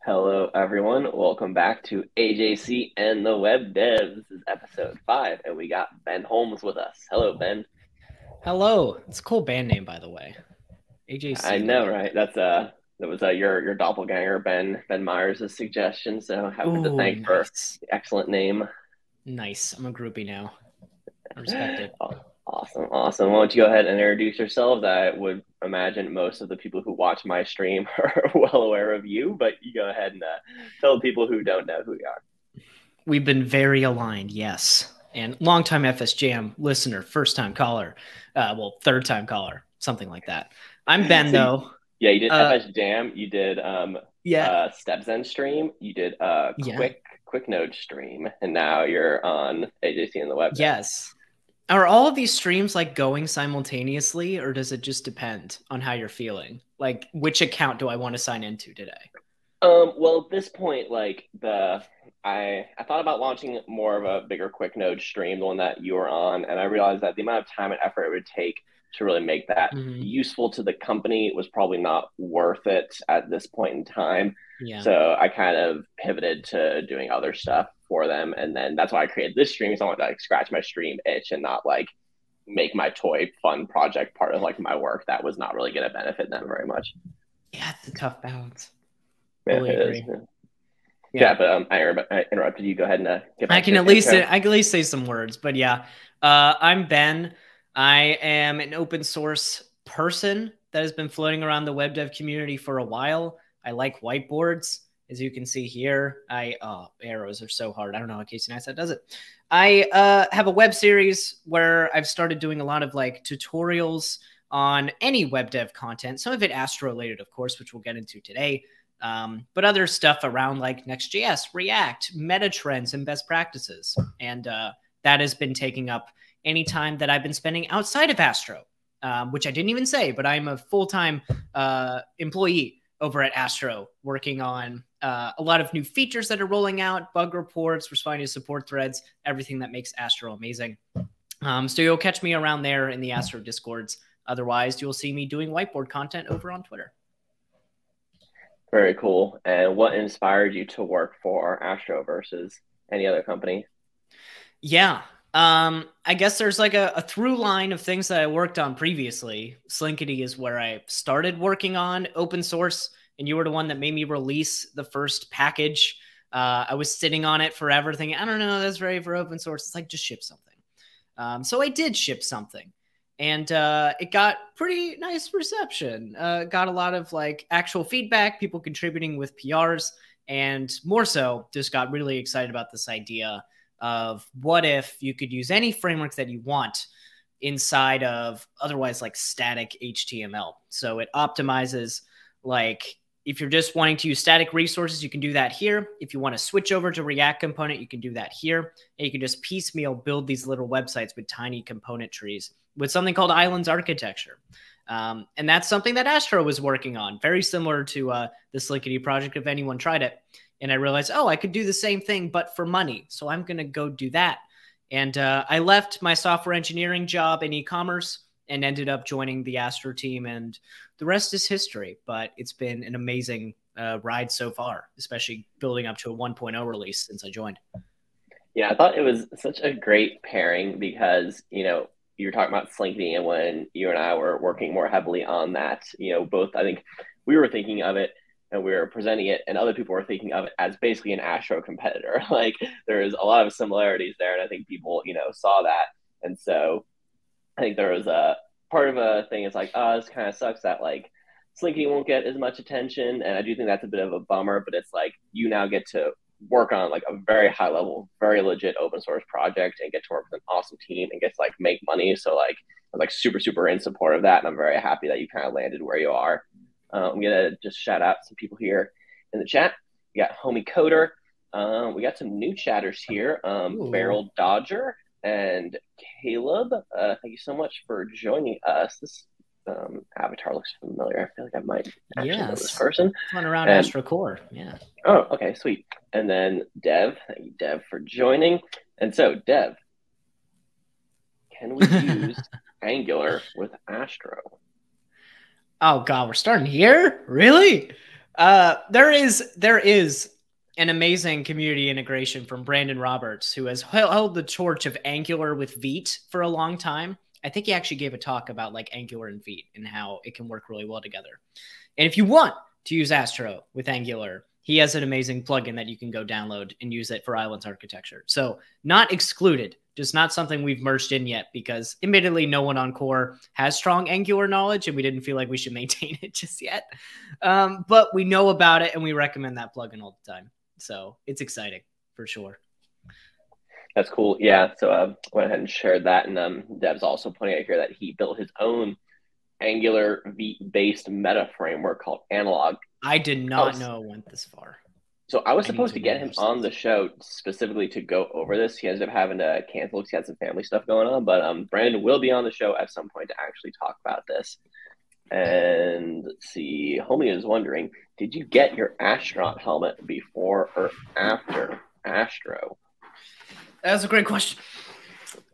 Hello, everyone. Welcome back to AJC and the Web Devs. This is episode 5, and we got Ben Holmes with us. Hello, Ben. Hello. It's a cool band name, by the way. I AJC and the know, Web right? That was your doppelganger, Ben Myers' suggestion. So happy to Ooh, thank for nice. the excellent name. Nice. I'm a groupie now. I respect it. Awesome, awesome. Why don't you go ahead and introduce yourselves? I would imagine most of the people who watch my stream are well aware of you, but you go ahead and tell people who don't know who you are. We've been very aligned, yes. And longtime FS Jam listener, first time caller. Third time caller, something like that. I'm Ben, So though. yeah, you did Uh, FS Jam, you did yeah, Step Zen stream, you did yeah, Quick Node stream, and now you're on AJC and the Web Dev. yes. Are all of these streams like going simultaneously, or does it just depend on how you're feeling? Like, which account do I want to sign into today? Well, at this point, I thought about launching more of a bigger Quick Node stream, the one that you were on, and I realized that the amount of time and effort it would take to really make that Mhm. useful to the company was probably not worth it at this point in time. Yeah. So I kind of pivoted to doing other stuff for them, and then that's why I created this stream. So I wanted to like scratch my stream itch and not like make my toy fun project part of like my work that was not really going to benefit them very much. Yeah, it's a tough balance. Yeah, Fully it is. agree. Yeah, Yeah. but I interrupted you. Go ahead and get I back to can your at least intro. I can at least say some words, but yeah. I'm Ben. I am an open source person that has been floating around the web dev community for a while. I like whiteboards, as you can see here. Arrows are so hard. I don't know how Casey Neistat does it. I have a web series where I've started doing a lot of like tutorials on any web dev content. Some of it Astro related, of course, which we'll get into today. But other stuff around like Next.js, React, meta trends, and best practices. And that has been taking up any time that I've been spending outside of Astro, which I didn't even say, but I'm a full-time employee over at Astro working on a lot of new features that are rolling out, bug reports, responding to support threads, everything that makes Astro amazing. So you'll catch me around there in the Astro Discords. Otherwise, you'll see me doing whiteboard content over on Twitter. Very cool. And what inspired you to work for Astro versus any other company? Yeah. I guess there's like a through line of things that I worked on previously. Slinkity is where I started working on open source, and you were the one that made me release the first package. I was sitting on it forever thinking, I don't know, that's ready for open source. It's like, just ship something. So I did ship something, and it got pretty nice reception. Got a lot of like actual feedback, people contributing with PRs, and more so, just got really excited about this idea of what if you could use any framework that you want inside of otherwise like static HTML. So it optimizes like if you're just wanting to use static resources, you can do that here. If you want to switch over to React component, you can do that here. And you can just piecemeal build these little websites with tiny component trees with something called Islands architecture. And that's something that Astro was working on, very similar to the Slickety project if anyone tried it. And I realized, oh, I could do the same thing, but for money. So I'm going to go do that. And I left my software engineering job in e-commerce and ended up joining the Astro team. And the rest is history. But it's been an amazing ride so far, especially building up to a 1.0 release since I joined. Yeah, I thought it was such a great pairing because, you were talking about Slinky and when you and I were working more heavily on that, both I think we were thinking of it and we were presenting it and other people were thinking of it as basically an Astro competitor. Like there's a lot of similarities there and I think people, saw that. And so I think there was a part of a thing is like, oh, this kind of sucks that like Slinky won't get as much attention. And I do think that's a bit of a bummer, but it's like you now get to work on like a very high level, very legit open source project and get to work with an awesome team and get to like make money. So like I'm like super, super in support of that. And I'm very happy that you kind of landed where you are. I'm gonna just shout out some people here in the chat. We got Homie Coder. We got some new chatters here. Ooh. Barrel Dodger and Caleb. Thank you so much for joining us. This avatar looks familiar. I feel like I might actually know this Yes. person. Fun around And Astro Core. Yeah. oh, okay, sweet. And then Dev, thank you, Dev, for joining. And so, Dev, can we use Angular with Astro? Oh God, we're starting here? Really? There is an amazing community integration from Brandon Roberts, who has held the torch of Angular with Vite for a long time. I think he actually gave a talk about like Angular and Vite and how it can work really well together. And if you want to use Astro with Angular, he has an amazing plugin that you can go download and use it for Islands architecture. So not excluded, just not something we've merged in yet, because admittedly, no one on core has strong Angular knowledge, and we didn't feel like we should maintain it just yet. But we know about it, and we recommend that plugin all the time. So it's exciting for sure. That's cool. Yeah. So went ahead and shared that. And Dev's also pointing out here that he built his own Angular based meta framework called Analog. I did not know it went this far. So I was supposed to get him on the show specifically to go over this. He ended up having to cancel because he had some family stuff going on. But Brandon will be on the show at some point to actually talk about this. And let's see, Homie is wondering, did you get your astronaut helmet before or after Astro? That's a great question.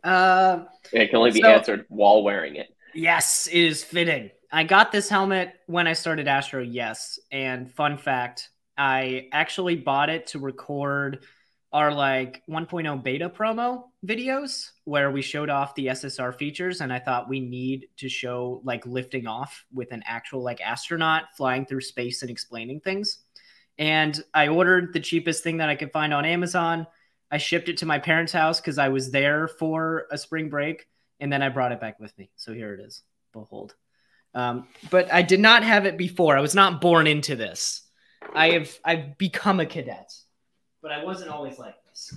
It can only be answered while wearing it. Yes, it is fitting. I got this helmet when I started Astro, yes. And fun fact, I actually bought it to record our like 1.0 beta promo videos where we showed off the SSR features, and I thought we need to show like lifting off with an actual like astronaut flying through space and explaining things. And I ordered the cheapest thing that I could find on Amazon. I shipped it to my parents' house because I was there for a spring break, and then I brought it back with me. So here it is. Behold. But I did not have it before. I was not born into this. I've become a cadet, but I wasn't always like this.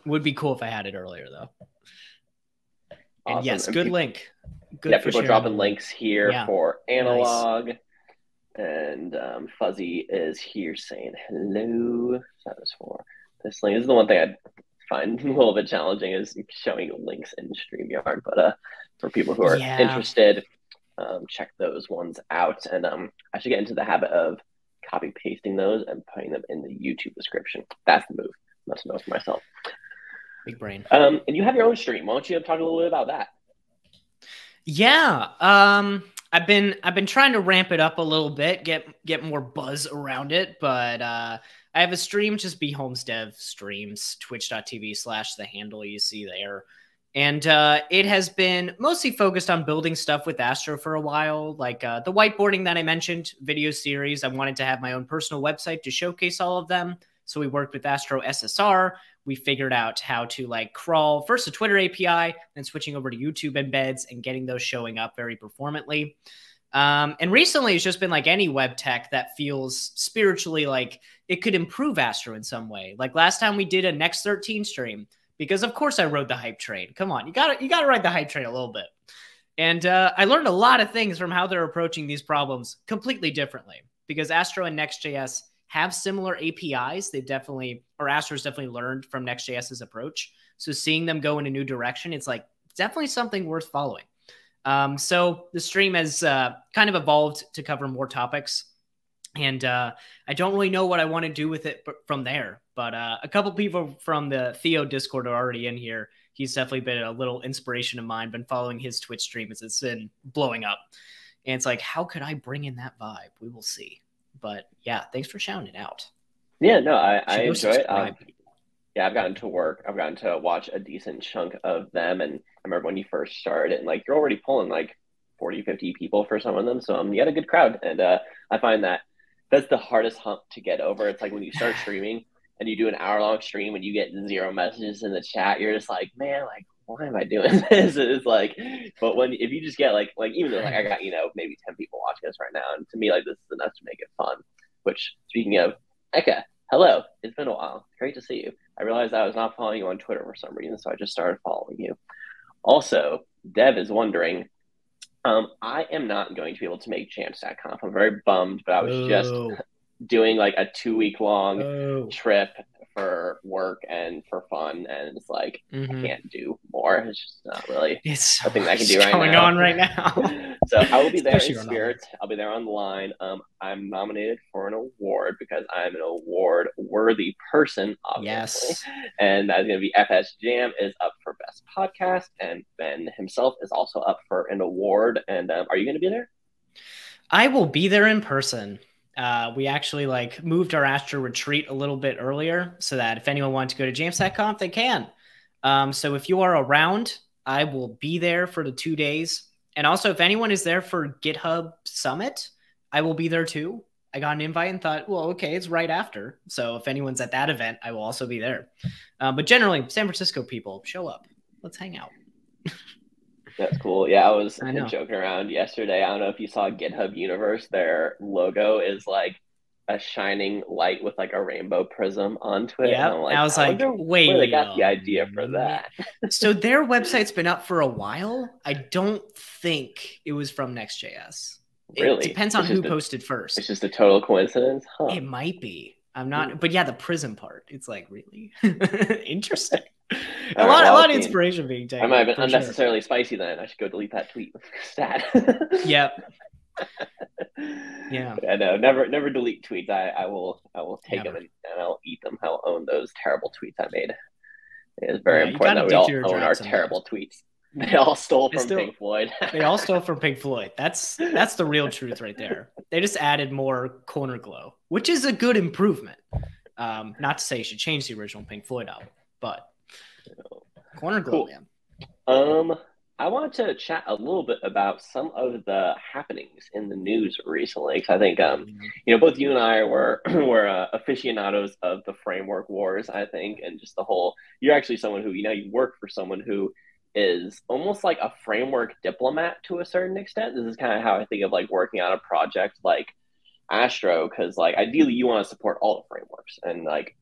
Would be cool if I had it earlier, though. Awesome. And yes, good link. Good. Yeah, people are dropping links here for Analog. Nice. And Fuzzy is here saying hello. That was for this link. This is the one thing I find a little bit challenging is showing links in StreamYard. But for people who are interested, check those ones out. And I should get into the habit of copy pasting those and putting them in the YouTube description. That's the move. Must know for myself. Big brain. And you have your own stream. Why don't you talk a little bit about that? Yeah. I've been trying to ramp it up a little bit, get more buzz around it, but I have a stream, just Ben Holmes Dev streams, twitch.tv/the handle you see there. And it has been mostly focused on building stuff with Astro for a while, like the whiteboarding that I mentioned, video series. I wanted to have my own personal website to showcase all of them. So we worked with Astro SSR. We figured out how to like crawl first a Twitter API, then switching over to YouTube embeds and getting those showing up very performantly. And recently it's just been like any web tech that feels spiritually like it could improve Astro in some way. Like last time we did a Next 13 stream, because of course I rode the hype train. Come on, you gotta ride the hype train a little bit. And I learned a lot of things from how they're approaching these problems completely differently, because Astro and Next.js have similar APIs. Astro's definitely learned from Next.js's approach. So seeing them go in a new direction, it's like definitely something worth following. So the stream has kind of evolved to cover more topics. And I don't really know what I want to do with it from there. But a couple people from the Theo Discord are already in here. He's definitely been a little inspiration of mine. Been following his Twitch stream as it's been blowing up. And it's like, how could I bring in that vibe? We will see. But yeah, thanks for shouting it out. Yeah, no, I enjoy it. Yeah, I've gotten to work. I've gotten to watch a decent chunk of them. And I remember when you first started, and like you're already pulling like 40, 50 people for some of them. So you had a good crowd. And I find that that's the hardest hump to get over. It's like when you start streaming and you do an hour-long stream and you get 0 messages in the chat, you're just like, man, like, why am I doing this? It's like, but if you just get like even though like I got, maybe 10 people watching us right now, and to me, like, this is enough to make it fun. Which, speaking of, Eka, hello, it's been a while. Great to see you. I realized I was not following you on Twitter for some reason, so I just started following you. Also, Dev is wondering, I am not going to be able to make Jamstack.conf. I'm very bummed, but I was just doing like a 2-week-long trip for work and for fun, and it's like I can't do more. It's just not really something I can do right now. Going on right now. So I will be there in spirit. I'll be there on the line. I'm nominated for an award because I'm an award-worthy person, obviously. Yes. And that's going to be FS Jam is up for Best Podcast, and Ben himself is also up for an award. And are you going to be there? I will be there in person. We actually like moved our Astro retreat a little bit earlier so that if anyone wants to go to JamStackConf, they can. So if you are around, I will be there for the 2 days. And also, if anyone is there for GitHub Summit, I will be there too. I got an invite and thought, well, okay, it's right after. So if anyone's at that event, I will also be there. But generally, San Francisco people, show up. Let's hang out. That's cool. Yeah, I was joking around yesterday. I don't know if you saw GitHub Universe. Their logo is like a shining light with like a rainbow prism onto it. Yeah, and I'm like, I was like, wait, where they got the idea for that. So their website's been up for a while. I don't think it was from Next.js. Really? It depends on who posted first. It's just a total coincidence? Huh. It might be. I'm not, but yeah, the prism part. It's like really interesting. A lot of inspiration being taken. I might have been unnecessarily spicy then. I should go delete that tweet. Stat. Yep. Yeah. I know. Never delete tweets. I will take them and I'll eat them. I'll own those terrible tweets I made. It is very important that we all own our terrible tweets. They all stole from Pink Floyd. They all stole from Pink Floyd. That's the real truth right there. They just added more corner glow, which is a good improvement. Not to say you should change the original Pink Floyd album, but corner glow, cool. Man. I wanted to chat a little bit about some of the happenings in the news recently, because I think both you and I were aficionados of the framework wars. I think, and just the whole. You're actually someone who you work for someone who is almost like a framework diplomat to a certain extent. This is kind of how I think of like working on a project like Astro, because like ideally you want to support all the frameworks, and like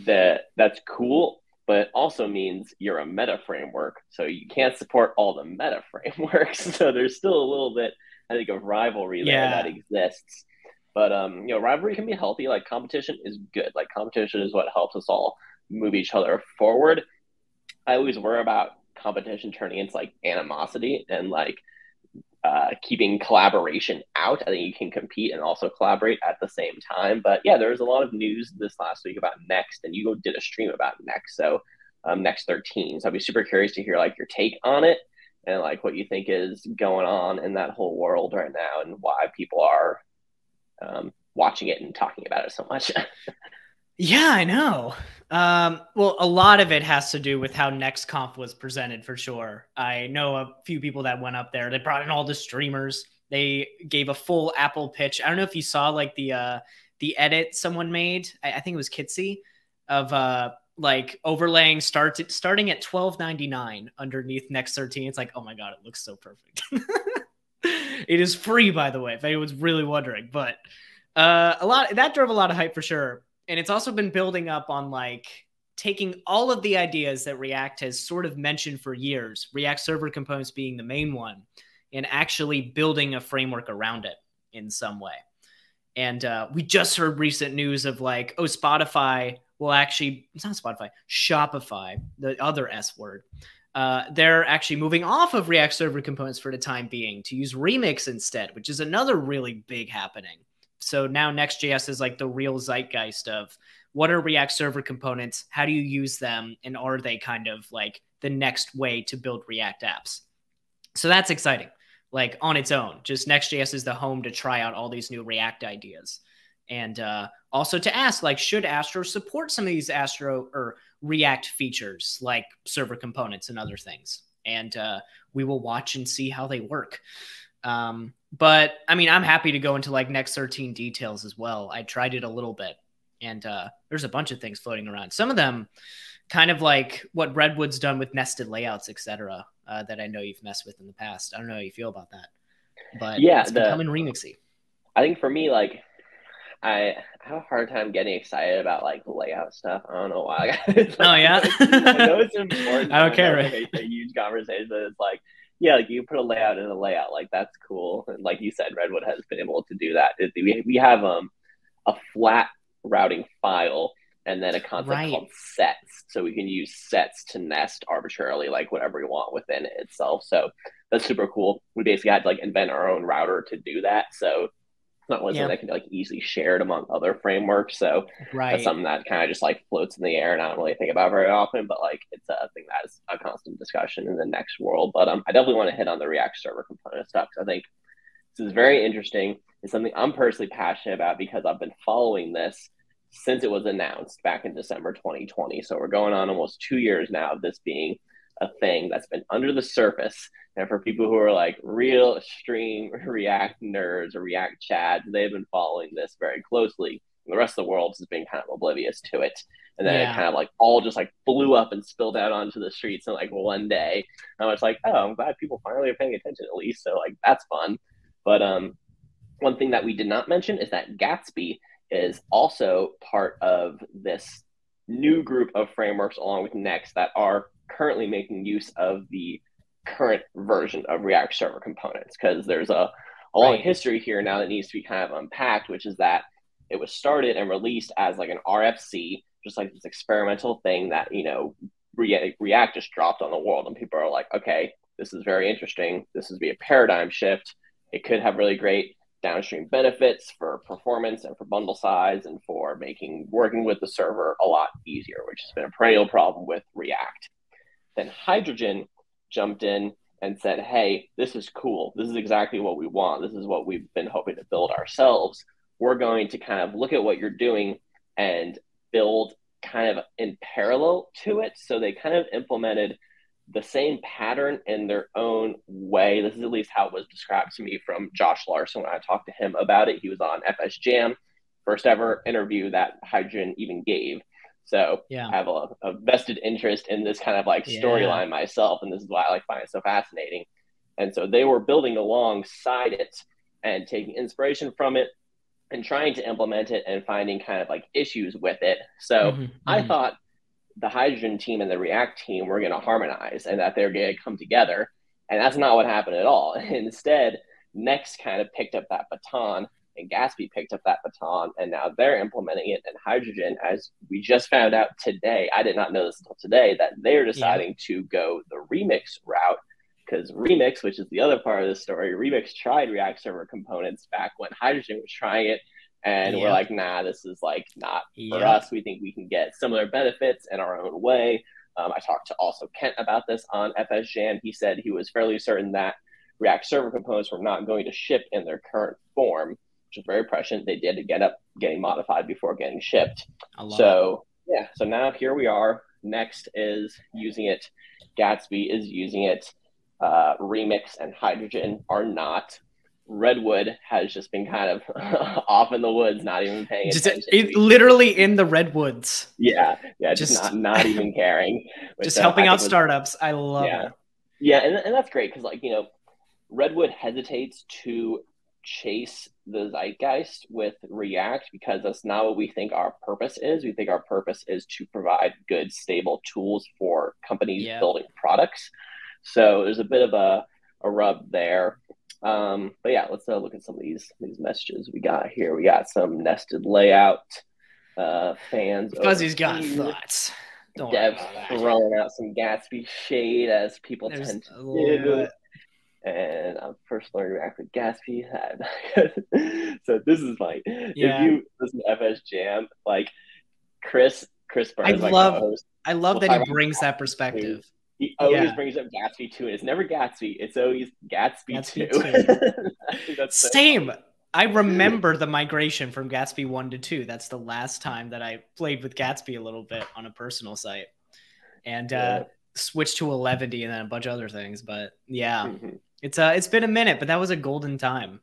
that's cool. But it also means you're a meta framework, so you can't support all the meta frameworks. So there's still a little bit, I think, of rivalry there that exists. But rivalry can be healthy. Like competition is good. Like competition is what helps us all move each other forward. I always worry about competition turning into like animosity and like keeping collaboration out. I think you can compete and also collaborate at the same time. But yeah, there was a lot of news this last week about Next, and you did a stream about Next. So Next 13. So I'd be super curious to hear like your take on it and like what you think is going on in that whole world right now and why people are watching it and talking about it so much. Yeah, I know. Well, a lot of it has to do with how NextConf was presented for sure. I know a few people that went up there. They brought in all the streamers. They gave a full Apple pitch. I don't know if you saw like the edit someone made. I think it was Kitsy of like overlaying starting at $12.99 underneath Next 13. It's like, oh my God, it looks so perfect. It is free, by the way, if anyone's really wondering. But that drove a lot of hype for sure. And it's also been building up on like taking all of the ideas that React has sort of mentioned for years, React server components being the main one, and actually building a framework around it in some way. And we just heard recent news of like, oh, Spotify will actually, it's not Spotify, Shopify, the other S word. They're actually moving off of React server components for the time being to use Remix instead, which is another really big happening. So now Next.js is like the real zeitgeist of what are React server components? How do you use them? And are they kind of like the next way to build React apps? So that's exciting. Like on its own, just Next.js is the home to try out all these new React ideas. And also to ask, like, should Astro support some of these Astro or React features like server components and other things? And we will watch and see how they work. But I mean, I'm happy to go into like Next 13 details as well. I tried it a little bit and there's a bunch of things floating around. Some of them kind of like what Redwood's done with nested layouts, etc. That I know you've messed with in the past. I don't know how you feel about that, but yeah, it's becoming remixy. I think for me, like I have a hard time getting excited about like layout stuff. I don't know why. Like, oh yeah, I know it's important. I don't care. Right? It's a huge conversation. It's like, yeah, like you put a layout in a layout, like that's cool. And like you said, Redwood has been able to do that. We have a flat routing file and then a concept called sets. So we can use sets to nest arbitrarily, like whatever we want within it itself. So that's super cool. We basically had to like invent our own router to do that. So it's not one thing that can be like easily shared among other frameworks. So that's something that kind of just like floats in the air and I don't really think about very often, but like it's a thing that is a constant discussion in the next world. But I definitely want to hit on the React server component stuff because I think this is very interesting. is something I'm personally passionate about because I've been following this since it was announced back in December 2020. So we're going on almost 2 years now of this being a thing that's been under the surface. And for people who are like real extreme React nerds or React chads, they've been following this very closely. And the rest of the world has been kind of oblivious to it. And then it Yeah. kind of like all just like blew up and spilled out onto the streets in like one day. And I was like, oh, I'm glad people finally are paying attention at least. So like that's fun. But one thing that we did not mention is that Gatsby is also part of this new group of frameworks along with Next that are currently making use of the current version of React Server components, because there's a long Right. history here now that needs to be kind of unpacked, which is that it was started and released as like an RFC, just like this experimental thing that, React just dropped on the world. And people are like, okay, this is very interesting. This would be a paradigm shift. It could have really great downstream benefits for performance and for bundle size and for making working with the server a lot easier, which has been a perennial problem with React. Then Hydrogen jumped in and said, hey, this is cool. This is exactly what we want. This is what we've been hoping to build ourselves. We're going to kind of look at what you're doing and build kind of in parallel to it. So they kind of implemented the same pattern in their own way. This is at least how it was described to me from Josh Larson when I talked to him about it. He was on FS Jam, first ever interview that Hydrogen even gave. So Yeah. I have a vested interest in this kind of like storyline myself, and this is why I like find it so fascinating. And so they were building alongside it and taking inspiration from it and trying to implement it and finding kind of like issues with it. So I thought the Hydrogen team and the React team were going to harmonize and that they're going to come together. And that's not what happened at all. Instead, Next kind of picked up that baton and Gatsby picked up that baton, and now they're implementing it. And Hydrogen, as we just found out today, I did not know this until today, that they're deciding to go the Remix route, because Remix, which is the other part of the story, Remix tried React Server components back when Hydrogen was trying it. And we're like, nah, this is like not for us. We think we can get similar benefits in our own way. I talked to also Kent about this on FS Jam. He said he was fairly certain that React Server components were not going to ship in their current form, which is very prescient. They did get up getting modified before getting shipped. So now here we are. Next is using it. Gatsby is using it. Remix and Hydrogen are not. Redwood has just been kind of off in the woods, not even paying attention. Literally in the redwoods. Yeah, just not even caring. Just helping out startups. I love it. Yeah, and that's great because, like, Redwood hesitates to chase the zeitgeist with React because that's not what we think our purpose is. We think our purpose is to provide good, stable tools for companies building products. So there's a bit of a rub there. But yeah, let's look at some of these messages we got here. We got some nested layout fans. Fuzzy's got thoughts. Dev's throwing out some Gatsby shade as people tend to do. And I'm first learning to react with Gatsby. So this is like, if you listen to FS Jam, like Chris Burns, I love that he brings that perspective. He always brings up Gatsby 2, and it's never Gatsby. It's always Gatsby 2. Same. I remember the migration from Gatsby 1 to 2. That's the last time that I played with Gatsby a little bit on a personal site. And switched to 11 and then a bunch of other things. But it's been a minute, but that was a golden time.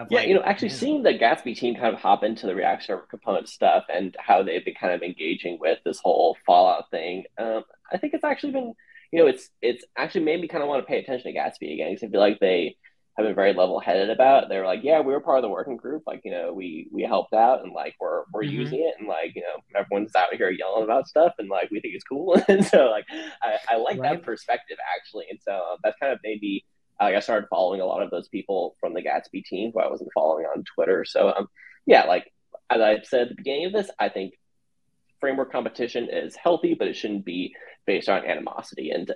Seeing the Gatsby team kind of hop into the React Server component stuff and how they've been kind of engaging with this whole Fallout thing, I think it's actually been, it's actually made me kind of want to pay attention to Gatsby again, because I feel like they have been very level-headed about it. They were like, yeah, we were part of the working group, like, we helped out, and like we're using it, and like, everyone's out here yelling about stuff, and like we think it's cool. And so like I like that perspective actually, and so that's kind of made me I started following a lot of those people from the Gatsby team who I wasn't following on Twitter. So like as I said at the beginning of this, I think framework competition is healthy, but it shouldn't be based on animosity. And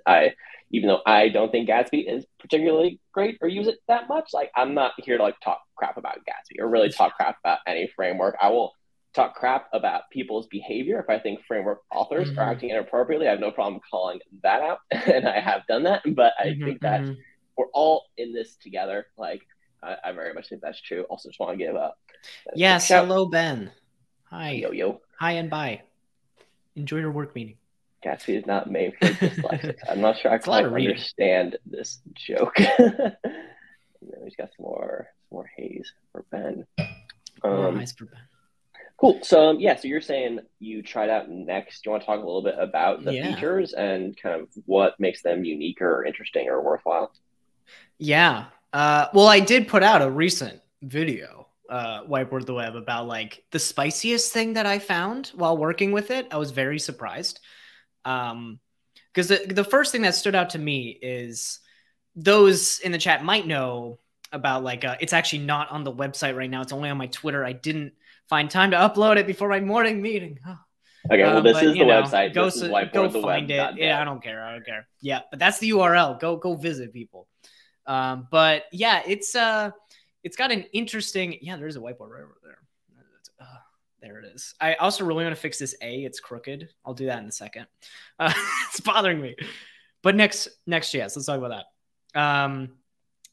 even though I don't think Gatsby is particularly great or use it that much, like I'm not here to like talk crap about Gatsby or really talk crap about any framework. I will talk crap about people's behavior if I think framework authors are acting inappropriately. I have no problem calling that out, and I have done that. But I think that we're all in this together. Like, I very much think that's true. Also, just want to give a quick Yes, shout. hello, Ben. Hi. Yo, yo. Hi and bye. Enjoy your work meeting. Gatsby is not made for dyslexics. I'm not sure I It's a lot quite of reading. understand this joke. And then we've got some more haze for Ben. More eyes for Ben. Cool. So yeah, so you're saying you tried out Next. Do you want to talk a little bit about the Yeah. features and kind of what makes them unique or interesting or worthwhile? Yeah. Well, I did put out a recent video, Whiteboard the Web, about like the spiciest thing that I found while working with it. I was very surprised. Because the first thing that stood out to me is those in the chat might know about like it's actually not on the website right now. It's only on my Twitter. I didn't find time to upload it before my morning meeting. Oh. Okay, well, this But, is the website. Go, This is go find it. whiteboardtheweb.dev. Yeah, I don't care. I don't care. Yeah, but that's the URL. Go visit people. But yeah, it's got an interesting. Yeah, there's a whiteboard right over there. There it is. I also really want to fix this A. It's crooked. I'll do that in a second. It's bothering me. But Next.js, let's talk about that.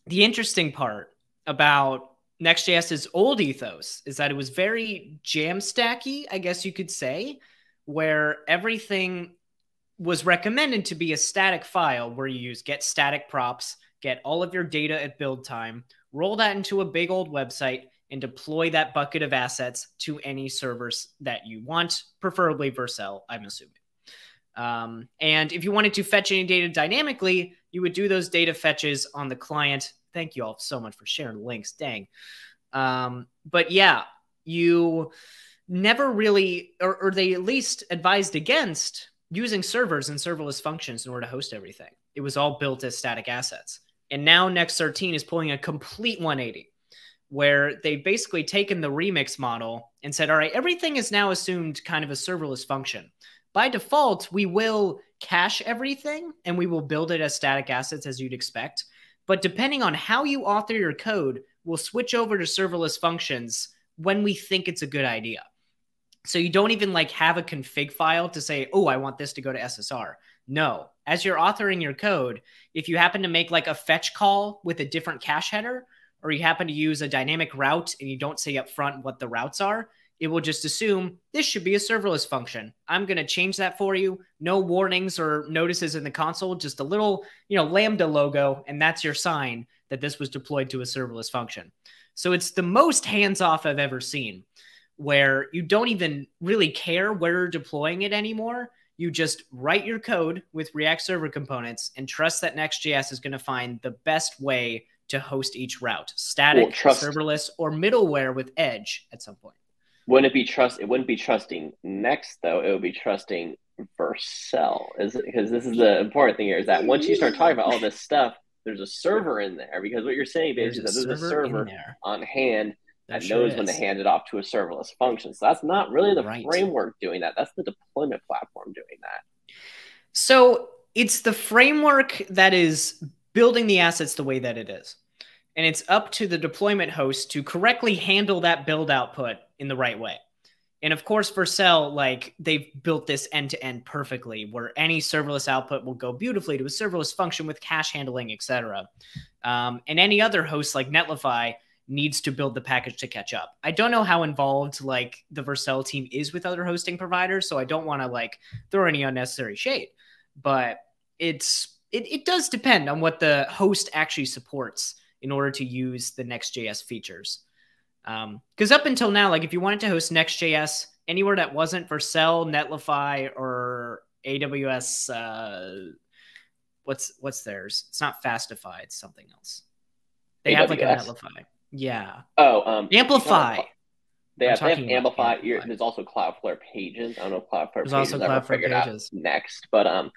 The interesting part about Next.js's old ethos is that it was very Jamstacky, I guess you could say, where everything was recommended to be a static file where you use get static props, get all of your data at build time, roll that into a big old website, and deploy that bucket of assets to any servers that you want, preferably Vercel, I'm assuming. And if you wanted to fetch any data dynamically, you would do those data fetches on the client. Thank you all so much for sharing links. Dang. But yeah, you never really, or they at least advised against using servers and serverless functions in order to host everything. It was all built as static assets. And now Next 13 is pulling a complete 180, where they've basically taken the remix model and said, all right, everything is now assumed kind of a serverless function. By default, we will cache everything and we will build it as static assets as you'd expect. But depending on how you author your code, we'll switch over to serverless functions when we think it's a good idea. So you don't even like have a config file to say, oh, I want this to go to SSR. No, as you're authoring your code, if you happen to make like a fetch call with a different cache header, or you happen to use a dynamic route and you don't say up front what the routes are, it will just assume this should be a serverless function. I'm going to change that for you. No warnings or notices in the console, just a little, Lambda logo, and that's your sign that this was deployed to a serverless function. So it's the most hands-off I've ever seen, where you don't even really care where you're deploying it anymore. You just write your code with React Server components and trust that Next.js is going to find the best way to host each route, static, serverless, or middleware with Edge at some point. It wouldn't be trusting Next, though. It would be trusting Vercel. Because this is the important thing here, is that once you start talking about all this stuff, there's a server in there. Because what you're saying basically is that there's a server on hand that knows when to hand it off to a serverless function. So that's not really the framework doing that. That's the deployment platform doing that. So it's the framework that is building the assets the way that it is. And it's up to the deployment host to correctly handle that build output in the right way. And of course, Vercel, like they've built this end-to-end perfectly, where any serverless output will go beautifully to a serverless function with cache handling, etc. And any other host like Netlify needs to build the package to catch up. I don't know how involved like the Vercel team is with other hosting providers, so I don't want to like throw any unnecessary shade. But it does depend on what the host actually supports in order to use the Next.js features. Because up until now, like if you wanted to host Next.js anywhere that wasn't Vercel, Netlify, or AWS, what's theirs? It's not Fastify, it's something else. They have like a Netlify. Yeah. Oh, Amplify. They have Amplify. There's also Cloudflare Pages. I don't know if Cloudflare Pages ever figured out Next, but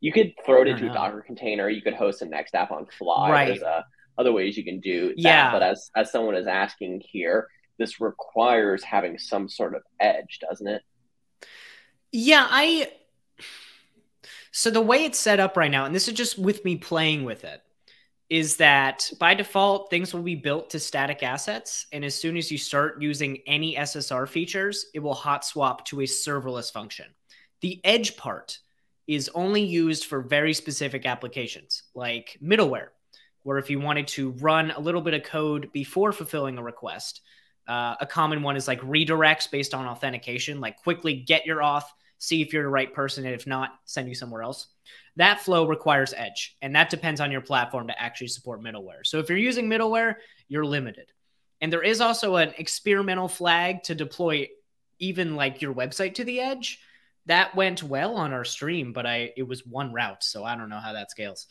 you could throw it into a Docker container. You could host a Next app on Fly. Right. There's other ways you can do that. But as someone is asking here, this requires having some sort of edge, doesn't it? Yeah, so the way it's set up right now, and this is just with me playing with it, is that by default, things will be built to static assets. And as soon as you start using any SSR features, it will hot swap to a serverless function. The edge part is only used for very specific applications like middleware. where if you wanted to run a little bit of code before fulfilling a request, a common one is like redirects based on authentication, like quickly get your auth, see if you're the right person, and if not, send you somewhere else. That flow requires Edge, and that depends on your platform to actually support middleware. So if you're using middleware, you're limited. And there is also an experimental flag to deploy even like your website to the Edge. That went well on our stream, but it was one route, so I don't know how that scales.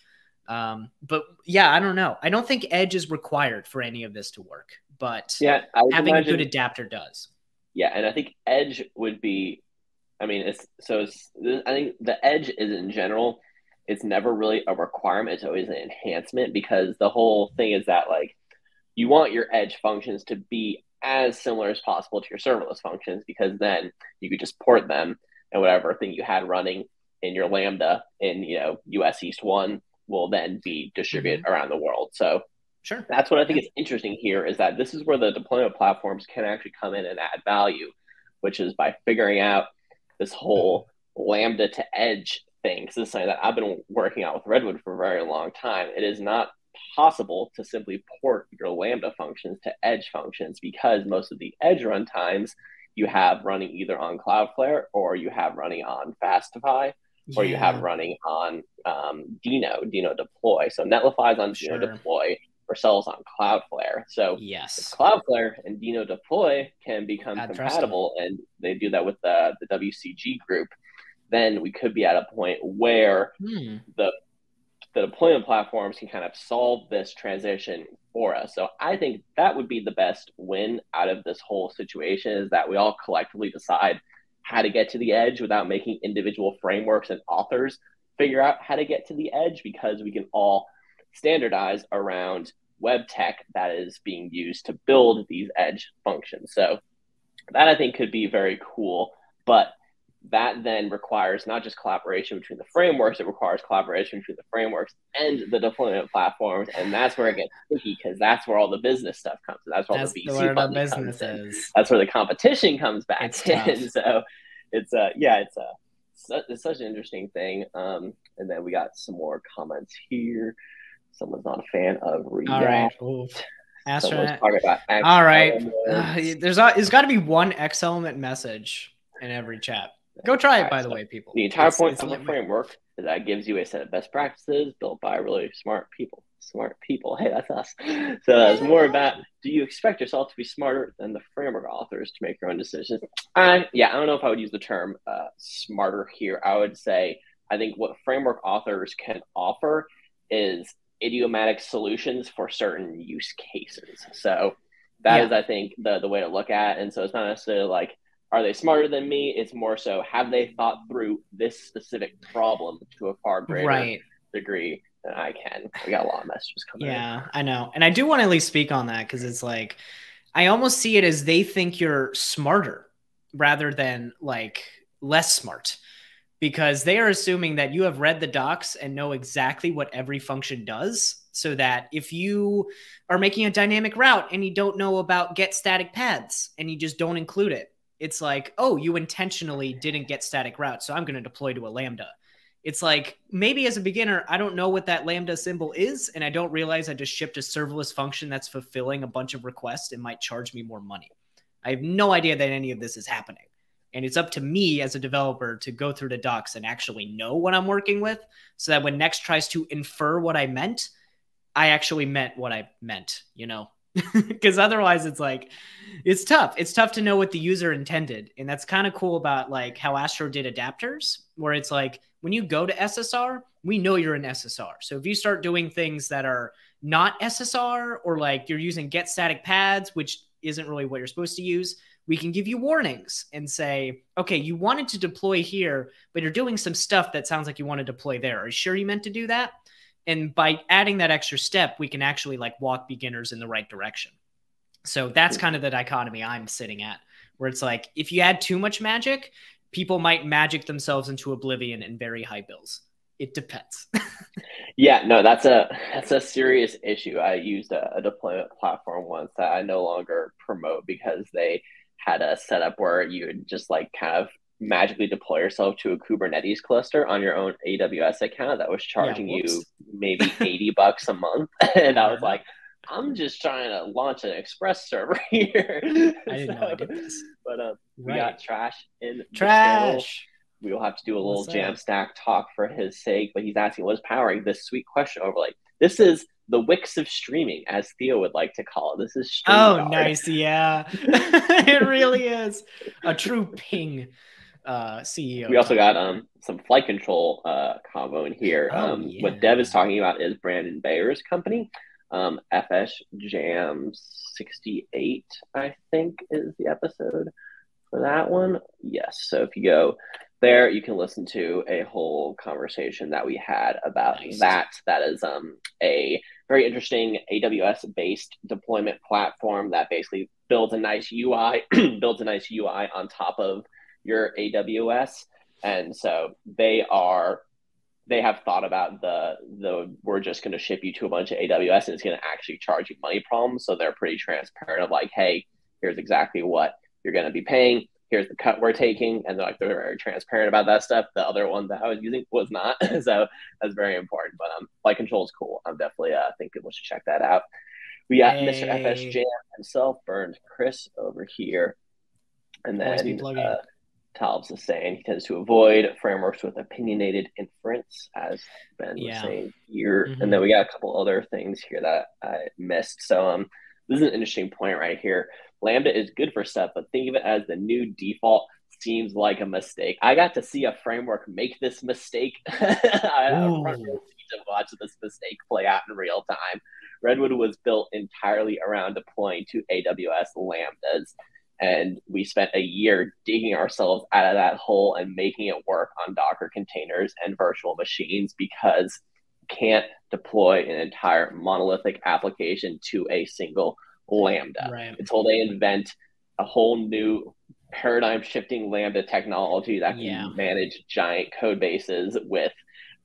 But yeah, I don't know. I don't think Edge is required for any of this to work, but Yeah, I would having imagine, a good adapter does. yeah, and I think Edge would be. I mean, I think the Edge is in general. It's never really a requirement. It's always an enhancement because the whole thing is that like you want your Edge functions to be as similar as possible to your serverless functions because then you could just port them and whatever thing you had running in your Lambda in US East 1 will then be distributed around the world. So Sure. that's what I think is interesting here is that this is where the deployment platforms can actually come in and add value, which is by figuring out this whole Lambda to Edge thing. Because this is something that I've been working on with Redwood for a very long time. It is not possible to simply port your Lambda functions to Edge functions because most of the Edge runtimes you have running either on Cloudflare or you have running on Fastify or you have running on Dino deploy. So Netlify is on Dino deploy or sells on Cloudflare. So yes, Cloudflare and Dino deploy can become compatible, and they do that with the WCG group. Then we could be at a point where the deployment platforms can kind of solve this transition for us. So I think that would be the best win out of this whole situation is that we all collectively decide how to get to the Edge without making individual frameworks and authors figure out how to get to the Edge because we can all standardize around web tech that is being used to build these Edge functions. So that I think could be very cool, but that then requires not just collaboration between the frameworks, it requires collaboration between the frameworks and the deployment platforms. And that's where it gets tricky because that's where all the business stuff comes in. That's where all the VC funding comes in. That's where the competition comes back in. So it's such an interesting thing. And then we got some more comments here. Someone's not a fan of React. All right. Astro. About all right. There's got to be one X element message in every chat. Go try it, by the way, people. The entire point of the framework is that it gives you a set of best practices built by really smart people. Smart people. Hey, that's us. So it's more about, do you expect yourself to be smarter than the framework authors to make your own decisions? I don't know if I would use the term smarter here. I would say I think what framework authors can offer is idiomatic solutions for certain use cases. So that is, I think, the way to look at it. And so it's not necessarily like, are they smarter than me? It's more so, have they thought through this specific problem to a far greater degree than I can? We got a lot of messages coming in. Yeah, I know. And I do want to at least speak on that because it's like, I almost see it as they think you're smarter rather than like less smart because they are assuming that you have read the docs and know exactly what every function does. So that if you are making a dynamic route and you don't know about get static paths and you just don't include it, it's like, oh, you intentionally didn't get static route, so I'm going to deploy to a Lambda. It's like, maybe as a beginner, I don't know what that Lambda symbol is, and I don't realize I just shipped a serverless function that's fulfilling a bunch of requests and might charge me more money. I have no idea that any of this is happening. And it's up to me as a developer to go through the docs and actually know what I'm working with so that when Next tries to infer what I meant, I actually meant what I meant, Because otherwise it's like, it's tough. It's tough to know what the user intended. And that's kind of cool about like how Astro did adapters, where it's like, when you go to SSR, we know you're in SSR. So if you start doing things that are not SSR or like you're using get static paths, which isn't really what you're supposed to use, we can give you warnings and say, okay, you wanted to deploy here, but you're doing some stuff that sounds like you want to deploy there. Are you sure you meant to do that? And by adding that extra step, we can actually like walk beginners in the right direction. So that's kind of the dichotomy I'm sitting at, where it's like, if you add too much magic, people might magic themselves into oblivion and very high bills. It depends. Yeah, no, that's a serious issue. I used a deployment platform once that I no longer promote because they had a setup where you would just like kind of magically deploy yourself to a Kubernetes cluster on your own AWS account that was Yeah, charging you whoops. maybe $80 a month. And I was Uh-huh. like, I'm just trying to launch an Express server here. I didn't know I So, did this. but we Right. got Trash in the channel. Trash. We will have to do a little What's up? Jamstack talk for his sake, but he's asking what is powering this sweet question overlay. This is the Wix of streaming, as Theo would like to call it. This is Oh, StreamYard. nice. Yeah. It really is a true ping CEO We also talk got right there. some flight control combo in here. Oh, What Dev is yeah. talking about is Brandon Bayer's company. FS Jam 68, I think, is the episode for that one. Yes. So if you go there, you can listen to a whole conversation that we had about Nice. that. That is a very interesting AWS based deployment platform that basically builds a nice UI, builds a nice UI on top of your AWS. And so they have thought about the we're just going to ship you to a bunch of AWS and it's going to actually charge you money problems. So they're pretty transparent of like, hey, here's exactly what you're going to be paying. Here's the cut we're taking, and they're very transparent about that stuff. The other one that I was using was not, so that's very important. But flight control is cool. I'm definitely think people should check that out. We got Mr. FSJ Hey, himself, Burned Chris over here, and always be then plugging. Talbs is saying he tends to avoid frameworks with opinionated inference, as Ben was Yeah. saying here. And then Hmm. we got a couple other things here that I missed. So this is an interesting point right here. Lambda is good for stuff, but think of it as the new default seems like a mistake. I got to see a framework make this mistake. I have a front row Ooh. seat to watch this mistake play out in real time. Redwood was built entirely around deploying to AWS Lambdas, and we spent a year digging ourselves out of that hole and making it work on Docker containers and virtual machines because you can't deploy an entire monolithic application to a single Lambda Right. until they invent a whole new paradigm shifting Lambda technology that Yeah. can manage giant code bases with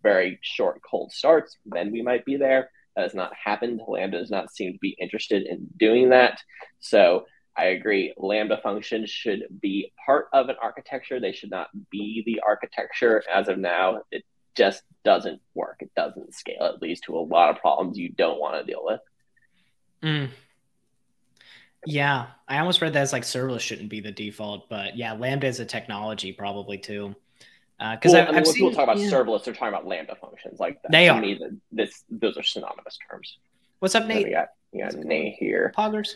very short cold starts. Then we might be there. That has not happened. Lambda does not seem to be interested in doing that. So I agree. Lambda functions should be part of an architecture. They should not be the architecture. As of now, it just doesn't work. It doesn't scale. It leads to a lot of problems you don't want to deal with. Mm. Yeah. I almost read that as like serverless shouldn't be the default, but yeah, Lambda is a technology probably too. Because Well, I mean, I've when people seen, talk about yeah, serverless, they're talking about Lambda functions like that. they To are. me, those are synonymous terms. What's up, And then Nate? we got How's it going? Nate here. Poggers.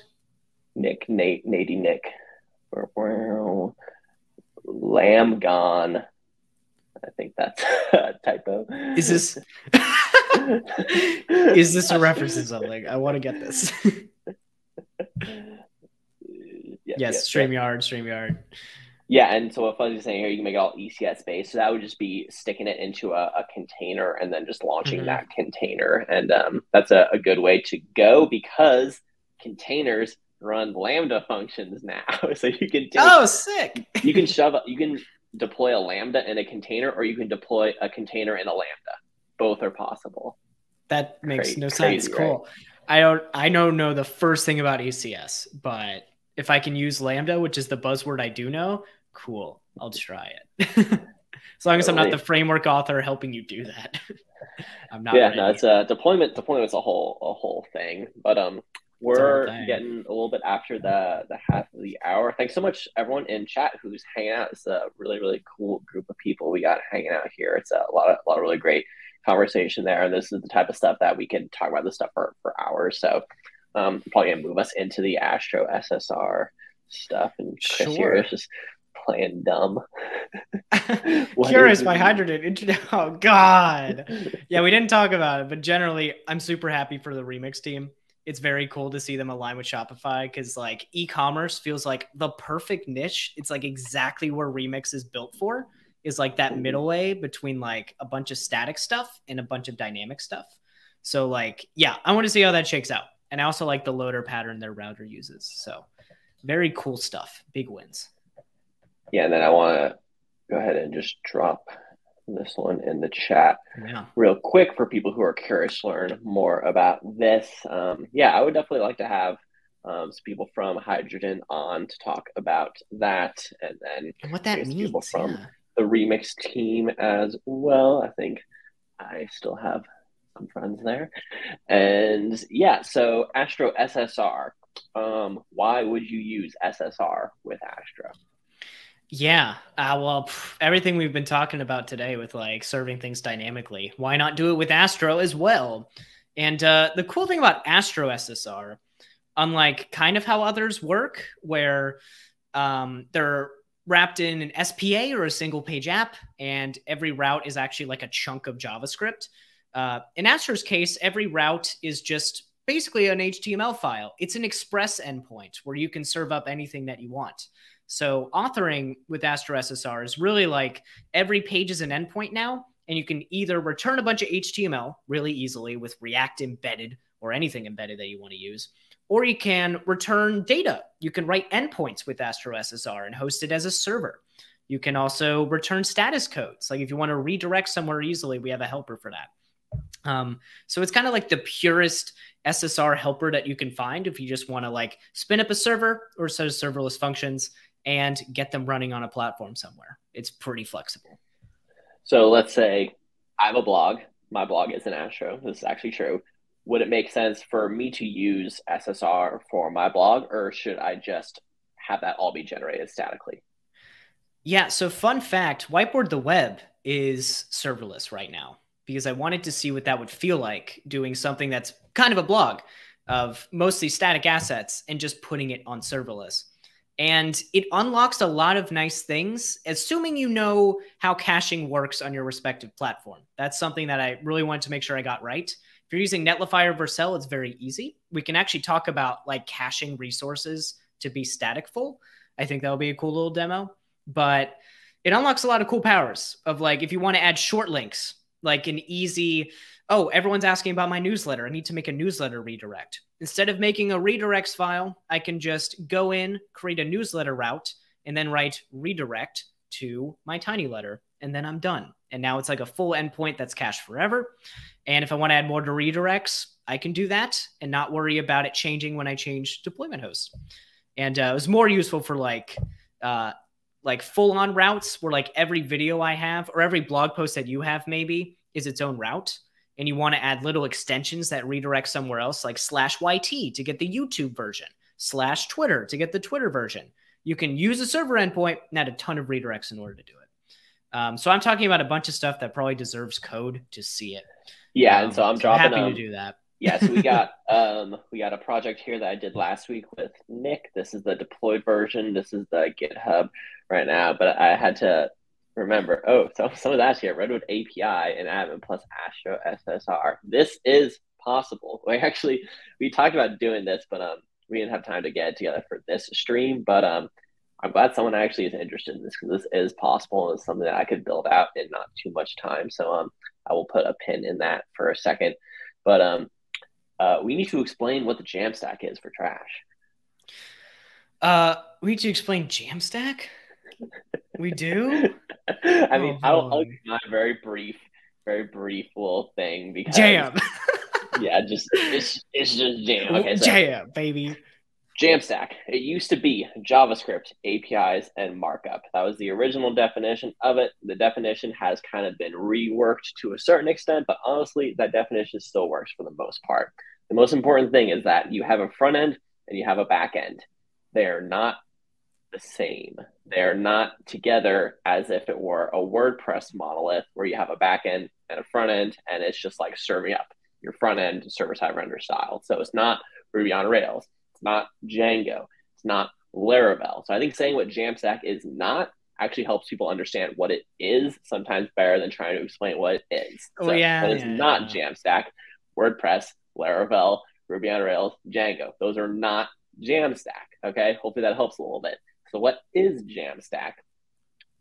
Nate, Natey Nick. Lamb gone. I think that's a typo. Is this is this a reference to something? I want to get this. Yes, Yep. StreamYard. Yeah, and so what Fuzzy's saying here, you can make it all ECS based. So that would just be sticking it into a container and then just launching Hmm. that container. And that's a good way to go because containers run Lambda functions now. So Oh, sick. you can deploy a Lambda in a container or you can deploy a container in a Lambda. Both are possible. That makes no sense. Crazy, right? Cool. I don't know the first thing about ECS, but if I can use Lambda, which is the buzzword I do know, cool. I'll try it. As long as I'm not the framework author helping you do that. I'm not ready. No, it's deployment's a whole thing. But we're getting a little bit after the half of the hour. Thanks so much everyone in chat who's hanging out. It's a really, really cool group of people we got hanging out here. It's a lot of really great conversation there. And this is the type of stuff that we can talk about this stuff for hours. So probably gonna move us into the Astro SSR stuff. And Chris here is just playing dumb. Curious by hydrogen internet. Oh God. Yeah, we didn't talk about it, but generally I'm super happy for the Remix team. It's very cool to see them align with Shopify because like e-commerce feels like the perfect niche. It's like exactly where Remix is built for, is like that middle way between like a bunch of static stuff and a bunch of dynamic stuff. So like, yeah, I want to see how that shakes out. And I also like the loader pattern their router uses. So very cool stuff. Big wins. Yeah, and then I want to go ahead and just drop this one in the chat real quick for people who are curious to learn more about this. I would definitely like to have some people from Hydrogen on to talk about that, and then And what I that guess people means. from Yeah. the remix team as well. I think I still have some friends there, and yeah. So Astro SSR. Why would you use SSR with Astro? Yeah. Well, everything we've been talking about today with like serving things dynamically, why not do it with Astro as well? And the cool thing about Astro SSR, unlike kind of how others work, where they're wrapped in an SPA or a single page app, and every route is actually like a chunk of JavaScript. In Astro's case, every route is just basically an HTML file. It's an express endpoint where you can serve up anything that you want. So authoring with Astro SSR is really like every page is an endpoint now, and you can either return a bunch of HTML really easily with React embedded or anything embedded that you want to use, or you can return data. You can write endpoints with Astro SSR and host it as a server. You can also return status codes. Like if you want to redirect somewhere easily, we have a helper for that. So it's kind of like the purest SSR helper that you can find if you just want to like spin up a server or set of serverless functions and get them running on a platform somewhere. It's pretty flexible. So let's say I have a blog. My blog is in Astro. This is actually true. Would it make sense for me to use SSR for my blog, or should I just have that all be generated statically? Yeah. So fun fact, Whiteboard the Web is serverless right now because I wanted to see what that would feel like doing something that's kind of a blog of mostly static assets and just putting it on serverless. And it unlocks a lot of nice things, assuming you know how caching works on your respective platform. That's something that I really wanted to make sure I got right. If you're using Netlify or Vercel, it's very easy. We can actually talk about like caching resources to be static full. I think that would be a cool little demo. But it unlocks a lot of cool powers of like if you want to add short links, like an easy, oh, everyone's asking about my newsletter. I need to make a newsletter redirect. Instead of making a redirects file, I can just go in, create a newsletter route, and then write redirect to my tiny letter, and then I'm done. And now it's like a full endpoint that's cached forever. And if I want to add more to redirects, I can do that and not worry about it changing when I change deployment hosts. And it was more useful for like full-on routes where like every video I have or every blog post that you have maybe is its own route. And you want to add little extensions that redirect somewhere else, like /YT to get the YouTube version, /Twitter to get the Twitter version. You can use a server endpoint and add a ton of redirects in order to do it. So I'm talking about a bunch of stuff that probably deserves code to see it. Yeah, and so I'm so I'm dropping happy to do that. Yeah, so we got a project here that I did last week with Nick. This is the deployed version. This is the GitHub right now, but I had to remember. Oh, so some of that's here: Redwood API and admin plus Astro SSR. This is possible. We talked about doing this, but we didn't have time to get it together for this stream. But I'm glad someone actually is interested in this because this is possible and it's something that I could build out in not too much time. So I will put a pin in that for a second. But we need to explain what the Jamstack is for trash. We need to explain Jamstack? We do? I mean, I'll give my very brief little thing because Jam. Yeah, it's just jam. Okay, so jam, baby. Jamstack. It used to be JavaScript, APIs, and markup. That was the original definition of it. The definition has kind of been reworked to a certain extent, but honestly, that definition still works for the most part. The most important thing is that you have a front end and you have a back end. They're not the same. They're not together as if it were a WordPress monolith where you have a back end and a front end, and it's just like serving up your front end server-side render style. So it's not Ruby on Rails. It's not Django. It's not Laravel. So I think saying what Jamstack is not actually helps people understand what it is sometimes better than trying to explain what it is. Oh, yeah. But it's not Jamstack, WordPress, Laravel, Ruby on Rails, Django. Those are not Jamstack. Okay. Hopefully that helps a little bit. So what is Jamstack?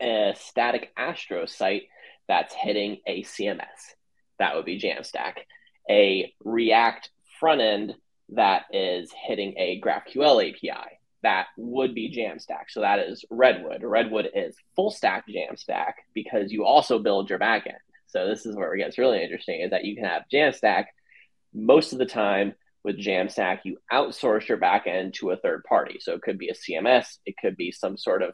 A static Astro site that's hitting a CMS. That would be Jamstack. A React front end that is hitting a GraphQL API. That would be Jamstack. So that is Redwood. Redwood is full stack Jamstack because you also build your backend. So this is where it gets really interesting, is that you can have Jamstack most of the time with Jamstack, you outsource your backend to a third party. So it could be a CMS, it could be some sort of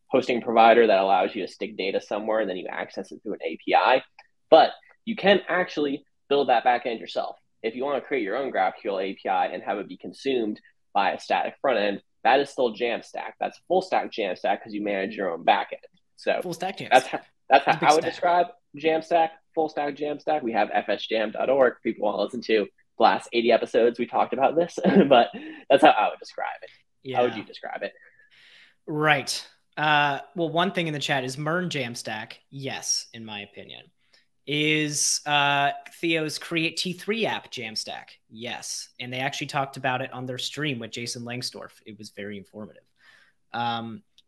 hosting provider that allows you to stick data somewhere and then you access it through an API. But you can actually build that backend yourself. If you want to create your own GraphQL API and have it be consumed by a static front end, that is still Jamstack. That's full stack Jamstack because you manage your own backend. So full stack Jamstack. That's how I would describe Jamstack, full stack Jamstack. We have fsjam.org. People want to listen to the last 80 episodes. We talked about this, but that's how I would describe it. Yeah. How would you describe it? Right. Well, one thing in the chat is MERN Jamstack. Yes, in my opinion. Is Theo's Create T3 app Jamstack? Yes. And they actually talked about it on their stream with Jason Langsdorff. It was very informative.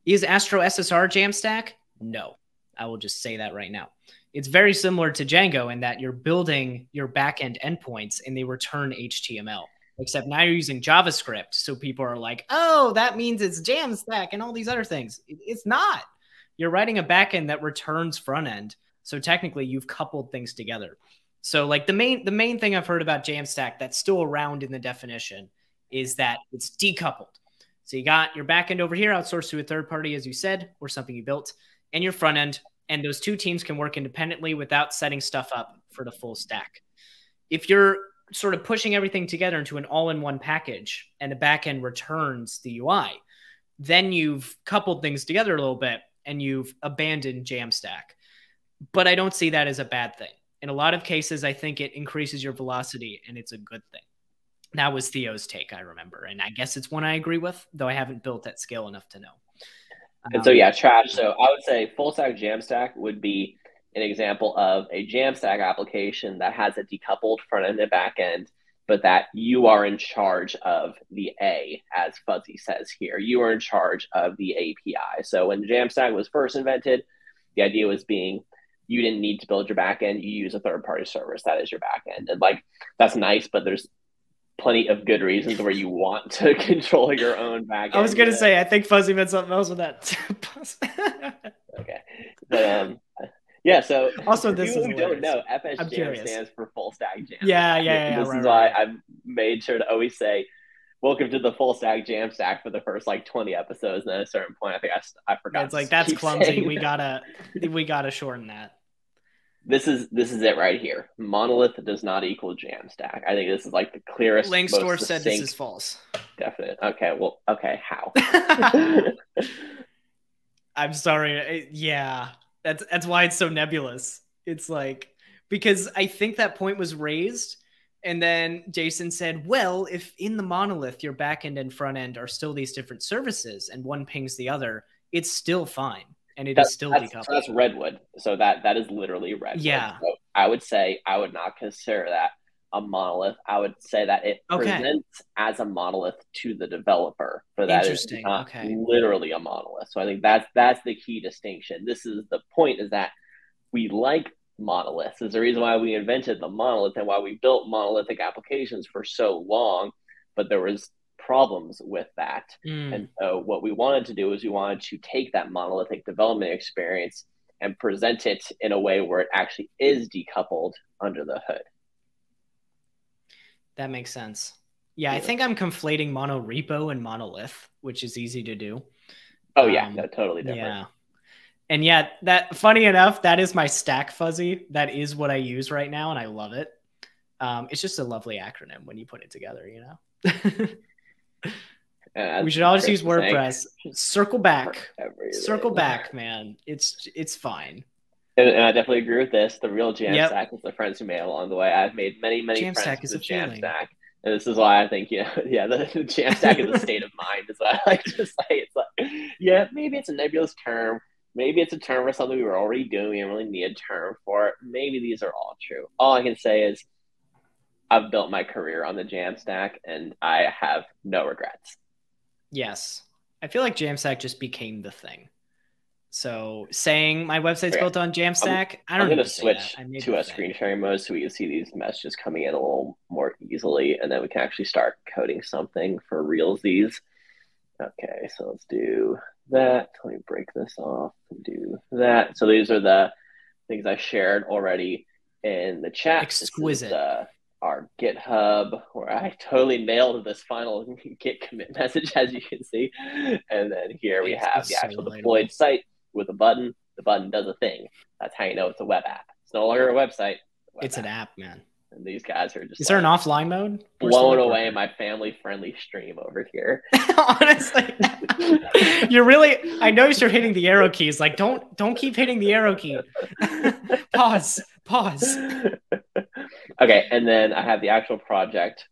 Is Astro SSR Jamstack? No. I will just say that right now. It's very similar to Django in that you're building your backend endpoints and they return HTML. Except now you're using JavaScript. So people are like, oh, that means it's Jamstack and all these other things. It's not. You're writing a backend that returns front end. So technically you've coupled things together. So like the main thing I've heard about Jamstack that's still around in the definition is that it's decoupled. So you got your backend over here outsourced to a third party, as you said, or something you built, and your front end. And those two teams can work independently without setting stuff up for the full stack. If you're sort of pushing everything together into an all-in-one package and the backend returns the UI, then you've coupled things together a little bit and you've abandoned Jamstack. But I don't see that as a bad thing. In a lot of cases, I think it increases your velocity and it's a good thing. That was Theo's take, I remember. And I guess it's one I agree with, though I haven't built at scale enough to know. And so, yeah, Trash. So I would say full stack Jamstack would be an example of a Jamstack application that has a decoupled front end and back end, but that you are in charge of the A, as Fuzzy says here. You are in charge of the API. So when Jamstack was first invented, the idea was being you didn't need to build your back end. You use a third-party service. That is your back end. And like, that's nice, but there's plenty of good reasons where you want to control your own back end. I was going to say, I think Fuzzy meant something else with that. Okay. But, yeah, so also this people who don't know, FSJam stands for full stack jam. Yeah. This is why I've made sure to always say, welcome to the full stack Jamstack for the first like 20 episodes. And at a certain point, I think I forgot. It's like, that's clumsy. We gotta shorten that. This is it right here. Monolith does not equal Jamstack. I think this is like the clearest. Langsdorff said this is false. Definite. Okay. Well, okay. How? I'm sorry. Yeah. That's why it's so nebulous. It's like, because I think that point was raised and then Jason said, well, if in the monolith, your backend and front end are still these different services and one pings the other, it's still fine. And is still decoupled. So that's Redwood. So that is literally Redwood. Yeah. So I would say I would not consider that a monolith. I would say that it presents as a monolith to the developer, but that is not literally a monolith. So I think that's the key distinction. This is the point, is that we like monoliths. There's a reason why we invented the monolith and why we built monolithic applications for so long, but there was problems with that. And so what we wanted to do is we wanted to take that monolithic development experience and present it in a way where it actually is decoupled under the hood. That makes sense. Yeah, I think I'm conflating monorepo and monolith, which is easy to do. Oh yeah, no, totally different. Yeah. And yeah, that funny enough, that is my stack, Fuzzy. That is what I use right now, and I love it. It's just a lovely acronym when you put it together, you know? We should always use WordPress. Circle back. Circle back, man. It's fine. And I definitely agree with this. The real Jamstack is the friends who made along the way. I've made many friends with Jamstack. And this is why I think, the Jamstack is a state of mind, is what I like to say. It's like, yeah, maybe it's a nebulous term. Maybe it's a term for something we were already doing. We don't really need a term for it. Maybe these are all true. All I can say is I've built my career on the Jamstack, and I have no regrets. Yes. I feel like Jamstack just became the thing. So saying my website's built on Jamstack, I'm going to switch to a screen sharing mode so we can see these messages coming in a little more easily, and then we can actually start coding something for realsies. Okay, so let's do that. Let me break this off and do that. So these are the things I shared already in the chat. Exquisite. our GitHub, where I totally nailed this final Git commit message, as you can see. And then here we have It's the so actual relatable. deployed site with a button. The button does a thing. That's how you know it's a web app. It's no longer a website. It's an app, man. And these guys are just Is there an offline mode? blowing away my family-friendly stream over here. Honestly, you're really. I noticed you're hitting the arrow keys. Like, don't keep hitting the arrow key. Pause. Okay, and then I have the actual project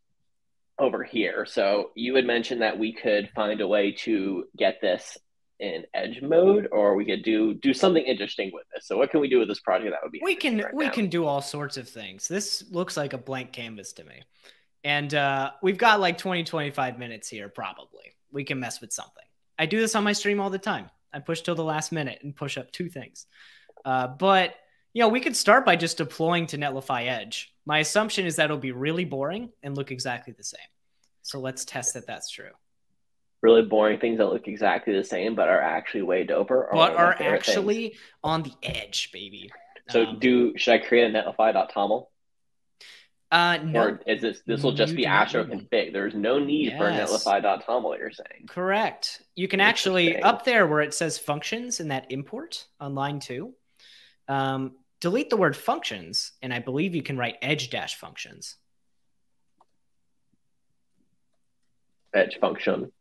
over here. So you had mentioned that we could find a way to get this in edge mode, or we could do something interesting with this. So what can we do with this project that would be we can do all sorts of things. This looks like a blank canvas to me. And we've got like 20-25 minutes here, probably. We can mess with something. I do this on my stream all the time. I push till the last minute and push up 2 things. But we could start by just deploying to Netlify Edge. My assumption is that it'll be really boring and look exactly the same. So let's test that that's true. Really boring things that look exactly the same, but are actually way doper. But are actually on the edge, baby. So should I create a netlify.toml? No. Or is this will just be Astro config? There's no need for a netlify.toml, you're saying? Correct. You can actually, up there where it says functions in that import on line 2, delete the word functions, and I believe you can write edge-functions. Edge function.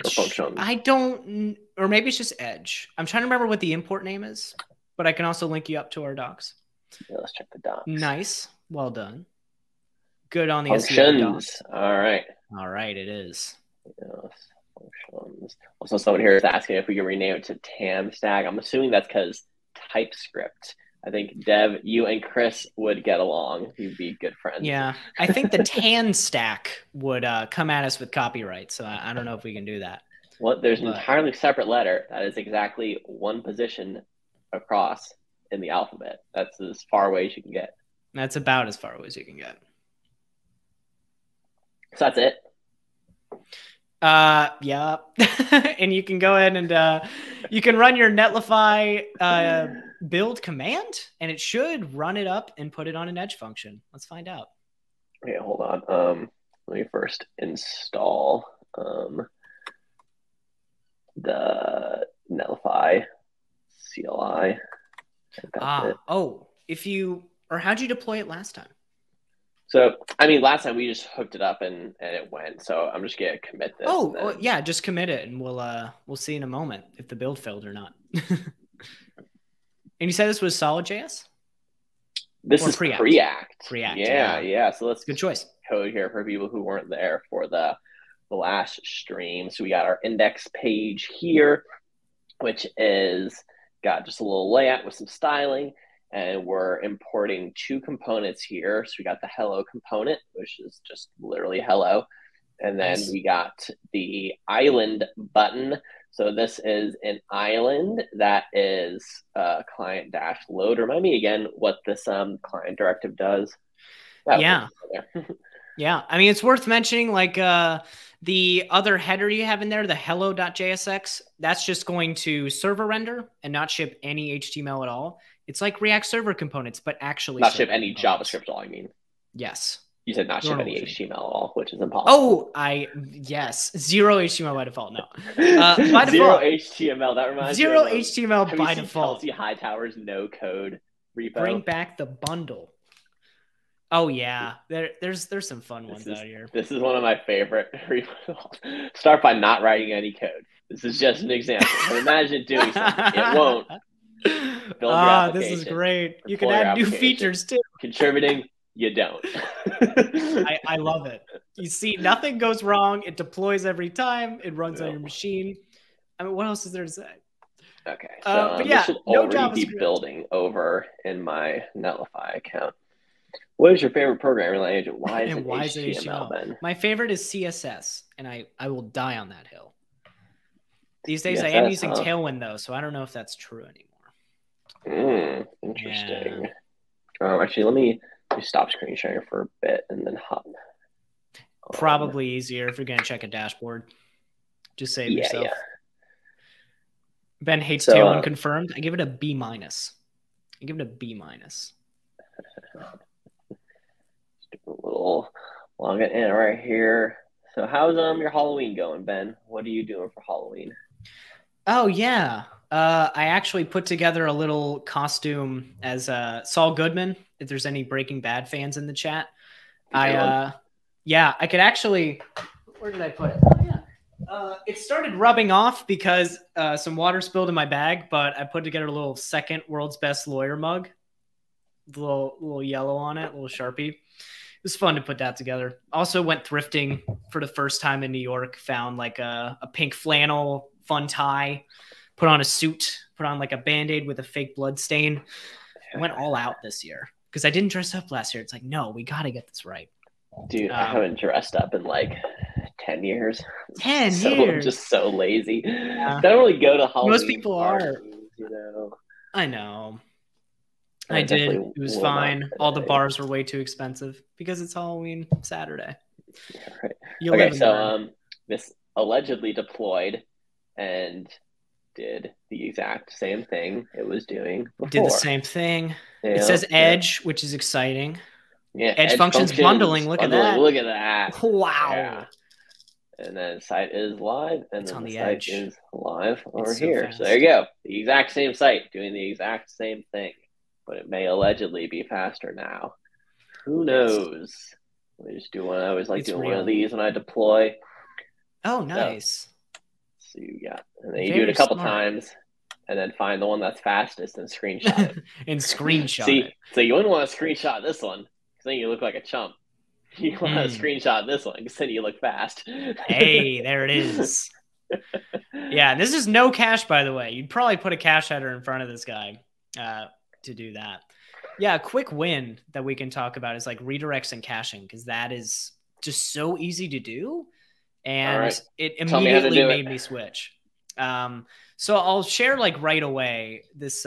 Or function. I don't, or maybe it's just edge. I'm trying to remember what the import name is, but I can also link you up to our docs. Yeah, let's check the docs. Nice. Well done. Good on the functions. All right, it is. Yes, functions. Also, someone here is asking if we can rename it to Tam Stack. I'm assuming that's because TypeScript. I think Dev, you and Chris would get along. You'd be good friends. Yeah, I think the Tan Stack would come at us with copyright, so I don't know if we can do that. Well, there's an entirely separate letter that is exactly 1 position across in the alphabet. That's as far away as you can get. That's about as far away as you can get. So that's it. Yeah. And you can go ahead and you can run your Netlify build command, and it should run it up and put it on an edge function. Let's find out. Okay, hold on. Let me first install the Netlify CLI. How'd you deploy it last time? So, I mean, last time we just hooked it up and it went. So I'm just gonna commit this. Yeah, just commit it, and we'll see in a moment if the build failed or not. And you said this was Solid.js? This is Preact. Preact. Yeah. So let's good choice. Code here for people who weren't there for the last stream. So we got our index page here, which is got just a little layout with some styling. And we're importing 2 components here. So we got the hello component, which is just literally hello. And then we got the island button. So this is an island that is client dash load. Remind me again what this client directive does. Yeah. Yeah. I mean, it's worth mentioning, like the other header you have in there, the hello.jsx, that's just going to server render and not ship any HTML at all. It's like React server components, but actually not ship any JavaScript at all, I mean. Yes. You said not ship any HTML at all, which is impossible. Yes. 0 HTML by default. No. By default. 0 HTML. That reminds me. 0 HTML by default. Kelsey Hightower's no code repo. Bring back the bundle. Oh yeah, there's some fun ones out here. This is one of my favorite repos. Start by not writing any code. This is just an example. But imagine doing something. It won't. Build your application. This is great. You can add new features too. Contributing, you don't. I love it. You see, nothing goes wrong. It deploys every time. It runs on your machine. I mean, what else is there to say? Okay, so but yeah, this should already be building over in my Netlify account. What is your favorite programming language? Why is it HTML, Ben? My favorite is CSS, and I will die on that hill. These days, CSS, I am using Tailwind, though, so I don't know if that's true anymore. Interesting. Yeah. Actually, let me stop screen sharing for a bit and then hop. Probably easier if you're going to check a dashboard. Just save yourself. Yeah. Ben hates Tailwind confirmed. I give it a B-. a little log it in right here. So how's your Halloween going, Ben? What are you doing for Halloween? Oh yeah. I actually put together a little costume as Saul Goodman. If there's any Breaking Bad fans in the chat, Good I one. yeah, I could actually. Where did I put it? Oh yeah. It started rubbing off because some water spilled in my bag, but I put together a little second world's best lawyer mug, little yellow on it, a little Sharpie. It was fun to put that together. Also went thrifting for the first time in New York. Found like a pink flannel fun tie. Put on a suit. Put on like a Band-Aid with a fake blood stain. I went all out this year because I didn't dress up last year. It's like, no, we got to get this right. Dude, I haven't dressed up in like 10 years. 10 I'm years. just so lazy. Yeah. Don't really go to Most Halloween people parties, are. you know. I know. I I did. definitely It was will not fine. All the today. bars were way too expensive because it's Halloween Saturday. Yeah, right. You Okay, live and so learn. this allegedly deployed and did the exact same thing it was doing Did the before. same thing. It Yeah, says Edge, which is exciting. yeah. Edge functions bundling. Look at that. Look at that. Wow. Yeah. And then the site is live, and It's then on the the site edge. is live over It's so here. So there fast. you go. The exact same site doing the exact same thing, but it may allegedly be faster now. Who knows? Let me just do one. I always like It's doing one of real. these when I deploy. Oh, So, nice. so you got, and then you do it a Very couple smart. times, and then find the one that's fastest and screenshot it. And screenshot See, it. so you wouldn't want to screenshot this one because then you look like a chump. You want to screenshot this one because then you look fast. Hey, there it is. Yeah, this is no cache, by the way. You'd probably put a cache header in front of this guy to do that. Yeah, a quick win that we can talk about is like redirects and caching because that is just so easy to do. And right. it Tell me how to immediately do made it. me switch. So I'll share like right away this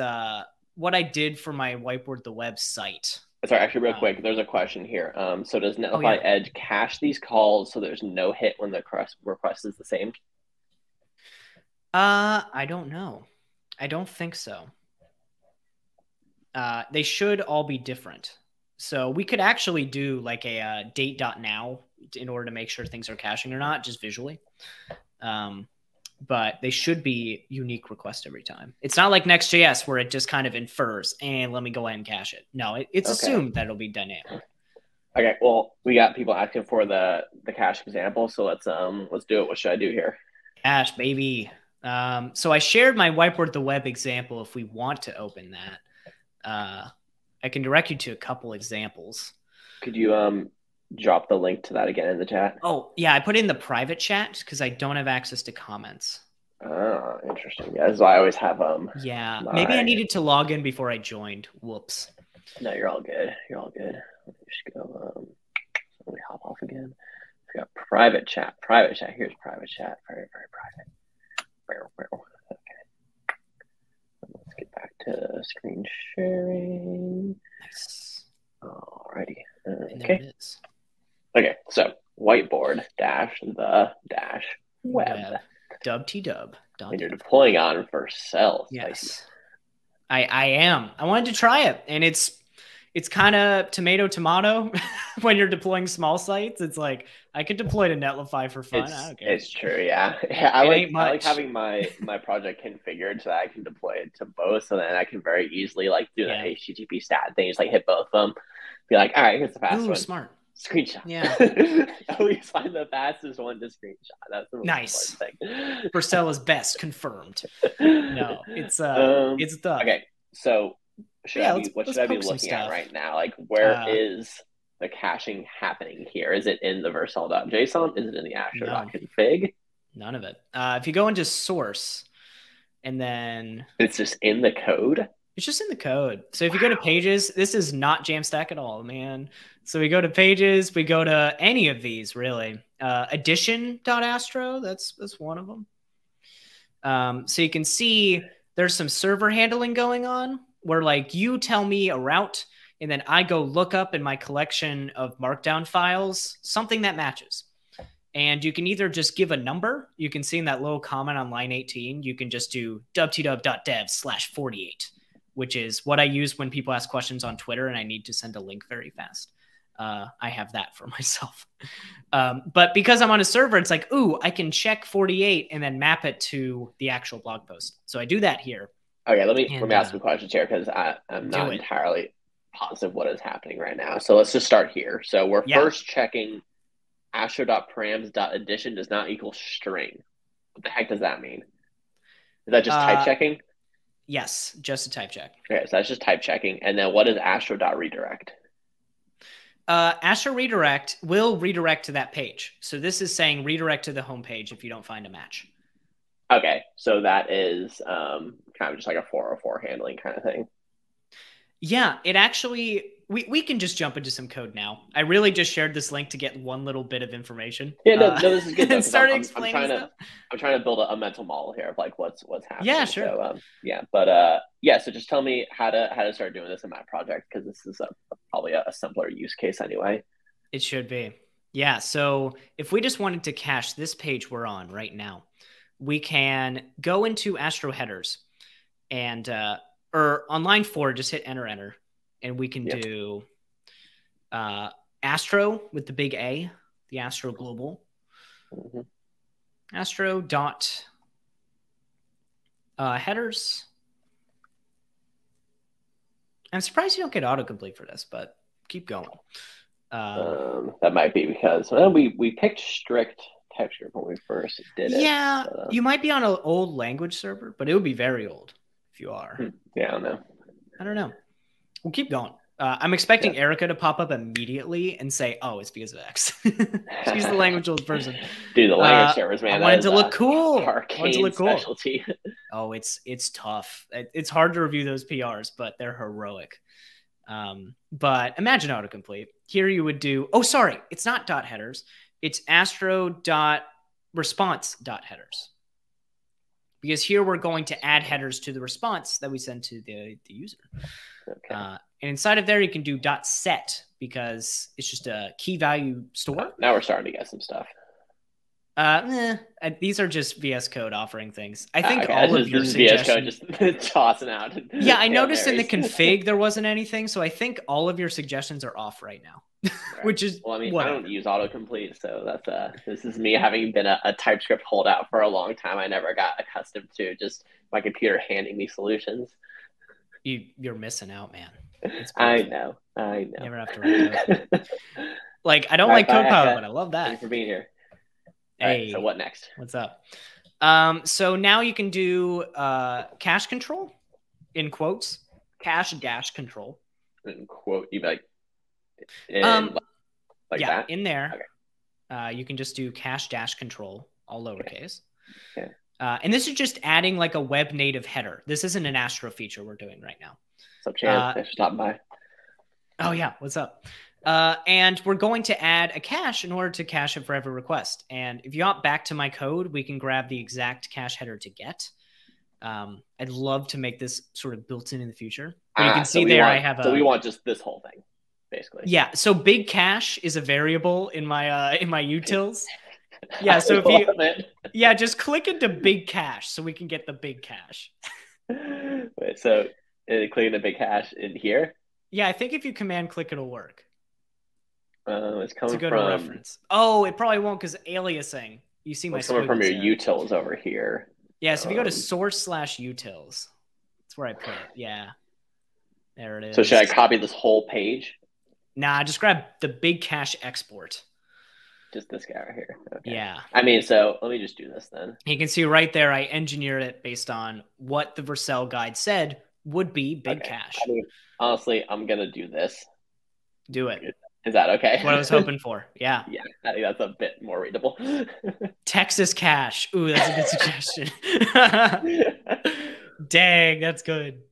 what I did for my Whiteboard the Web site. Sorry, actually, real quick, there's a question here. So does Netlify yeah. Edge cache these calls so there's no hit when the request is the same? I don't know. I don't think so. They should all be different. So we could actually do like a date.now in order to make sure things are caching or not, just visually. But they should be unique request every time. It's not like Next.js where it just kind of infers and let me go ahead and cache it. No, it's assumed that it'll be dynamic. Okay, well, we got people asking for the cache example, so let's do it. What should I do here? Cache, baby. So I shared my Whiteboard the Web example if we want to open that. I can direct you to a couple examples. Could you drop the link to that again in the chat? Oh, yeah, I put it in the private chat because I don't have access to comments. Oh, interesting. Yeah, this is why I always have Yeah, maybe I needed to log in before I joined. Whoops. No, you're all good. You're all good. Let me just go. Let me hop off again. We got private chat. Private chat. Here's private chat. Very, very private. Okay. Let's get back to screen sharing. Nice. Alrighty. And there Okay. it is. Okay. So whiteboard dash the dash web. Dub-T-dub. And you're deploying on for cell. Yes. I am. I wanted to try it, and it's kind of tomato when you're deploying small sites. It's like I could deploy to Netlify for fun. I don't care. It's true, yeah. I like having my project configured so that I can deploy it to both, so then I can very easily like do the HTTP stat thing, just like hit both of them. Be like, all right, here's the fast one. Smart. Screenshot. Yeah. Always find the fastest one to screenshot. That's the most nice important thing. Vercel is best, confirmed. No, it's the okay. So what should I be looking at right now? Like, where is the caching happening here? Is it in the Vercel.json? Is it in the Astro.config? None of it. If you go into source, and then it's just in the code. It's just in the code. So if you go to pages, this is not Jamstack at all, man. So we go to pages, we go to any of these really. Addition.astro, that's one of them. So you can see there's some server handling going on where like you tell me a route and then I go look up in my collection of markdown files something that matches. And you can either just give a number. You can see in that little comment on line 18, you can just do dubtdub.dev/48, which is what I use when people ask questions on Twitter and I need to send a link very fast. I have that for myself. But because I'm on a server, it's like, ooh, I can check 48 and then map it to the actual blog post. So I do that here. Okay, let me And ask some questions here because I'm do not it. entirely positive what is happening right now. So let's just start here. So we're Yeah. first checking astro.params.addition does not equal string. What the heck does that mean? Is that just type checking? Yes, just a type check. Okay, so that's just type checking. And then what is astro.redirect? Astro redirect will redirect to that page. So this is saying redirect to the home page if you don't find a match. Okay, so that is kind of just like a 404 handling kind of thing. Yeah, it actually, we can just jump into some code now. I really just shared this link to get one little bit of information. Yeah, no, this is good though. And started explaining stuff. I'm trying to build a mental model here of like what's happening. Yeah, sure. So yeah, so just tell me how to start doing this in my project because this is probably a simpler use case anyway. It should be. Yeah, so if we just wanted to cache this page we're on right now, we can go into Astro headers and or on line 4, just hit enter, and we can do Astro with the big A, the Astro global. Astro dot headers. I'm surprised you don't get autocomplete for this, but keep going. That might be because we picked strict TypeScript when we first did it. Yeah, you might be on an old language server, but it would be very old if you are. Yeah, I don't know. We'll keep going. I'm expecting Erica to pop up immediately and say, "Oh, it's because of X." She's the language old person. Dude, the language servers, man. I wanted to look cool. Arcane specialty. Oh, it's tough. It's hard to review those PRs, but they're heroic. But imagine autocomplete. Here you would do. Oh, sorry, it's not dot headers. It's astro dot response dot headers. Because here we're going to add headers to the response that we send to the user. Okay. And inside of there, you can do .set because it's just a key value store. Now we're starting to get some stuff. These are just VS Code offering things. I think all of your suggestions... VS Code just tossing out. Yeah, I noticed in the config there wasn't anything, so I think all of your suggestions are off right now. Right. Which is I don't use autocomplete, so that's this is me having been a TypeScript holdout for a long time. I never got accustomed to just my computer handing me solutions. You're missing out, man. I know. You never have to write code. Like I don't like Copilot, but I love that. Thanks for being here. Hey, right, so what next? What's up? So now you can do cache control in quotes, cache dash control. In quote, you like that? In there. Okay. You can just do cache dash control, all lowercase. Okay. And this is just adding like a web native header. This isn't an Astro feature we're doing right now. What's up, Chad? Thanks for stopping by. Oh yeah, what's up? And we're going to add a cache in order to cache it for every request. And if you hop back to my code, we can grab the exact cache header to get. I'd love to make this sort of built in the future. But you can see there I have So we want just this whole thing, basically. Yeah, so big cache is a variable in my utils. Yeah, so if just click into big cache so we can get the big cache. Wait, so click into big cache in here? Yeah, I think if you command click, it'll work. It's coming from a reference. Oh, it probably won't because aliasing. You see my coming from your utils over here. Yeah, so if you go to source/utils, that's where I put it. Yeah, there it is. So should I copy this whole page? Nah, just grab the big cache export. Just this guy right here. Okay. Yeah. I mean, so let me just do this then. You can see right there, I engineered it based on what the Vercel guide said would be big cache. I mean, honestly, I'm going to do this. Do it. Is that okay? What I was hoping for. Yeah. Yeah, I think that's a bit more readable. Texas cache. Ooh, that's a good suggestion. Dang, that's good.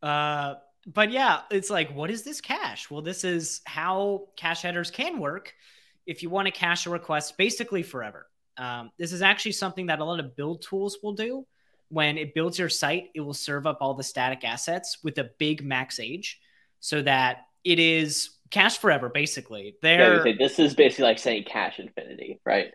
But yeah, it's like, what is this cache? Well, this is how cache headers can work if you want to cache a request basically forever. This is actually something that a lot of build tools will do. When it builds your site, it will serve up all the static assets with a big max age so that it is cached forever, basically. This is basically like saying cache infinity, right?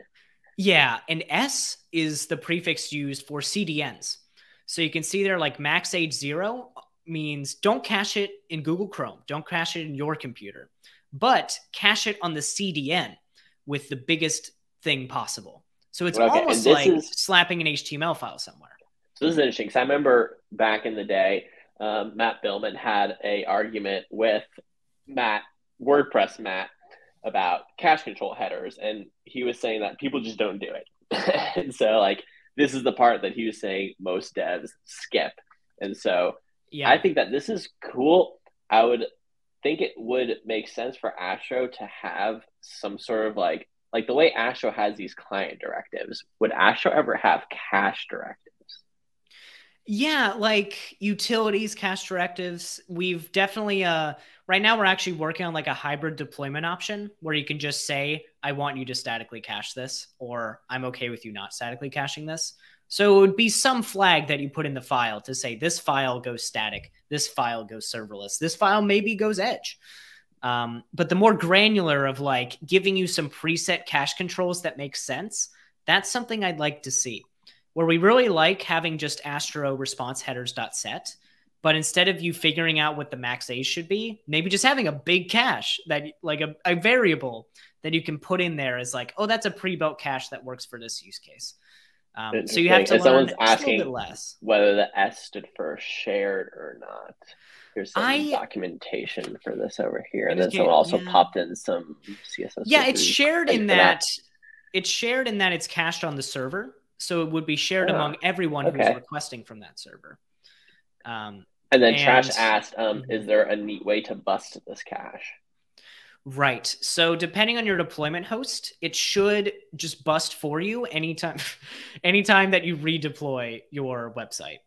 Yeah, and S is the prefix used for CDNs. So you can see there like max age 0 means don't cache it in Google Chrome. Don't cache it in your computer. but cache it on the CDN with the biggest thing possible. So it's Okay, almost like slapping an HTML file somewhere. So this is interesting because I remember back in the day, Matt Billman had a argument with WordPress Matt, about cache control headers, and he was saying that people just don't do it. And so like this is the part that he was saying most devs skip. And so yeah, I think that this is cool. I would think it would make sense for Astro to have some sort of like the way Astro has these client directives. Would Astro ever have cache directives? Yeah, like utilities, cache directives. We've definitely right now we're actually working on like a hybrid deployment option where you can just say, I want you to statically cache this, or I'm okay with you not statically caching this. So it would be some flag that you put in the file to say this file goes static, this file goes serverless, this file maybe goes edge. But the more granular of like giving you some preset cache controls that make sense, that's something I'd like to see. Where we really like having just Astro response headers.set, but instead of you figuring out what the max age should be, maybe just having a big cache that like a variable that you can put in there is like, oh, that's a pre-built cache that works for this use case. So you have to learn a little bit less. Whether the S stood for shared or not. Here's some documentation for this over here. And then someone also popped in some CSS. Yeah, it's shared in that it's cached on the server. So it would be shared among everyone who's requesting from that server. And then Trash asked, is there a neat way to bust this cache? Right. So depending on your deployment host, it should just bust for you anytime that you redeploy your website.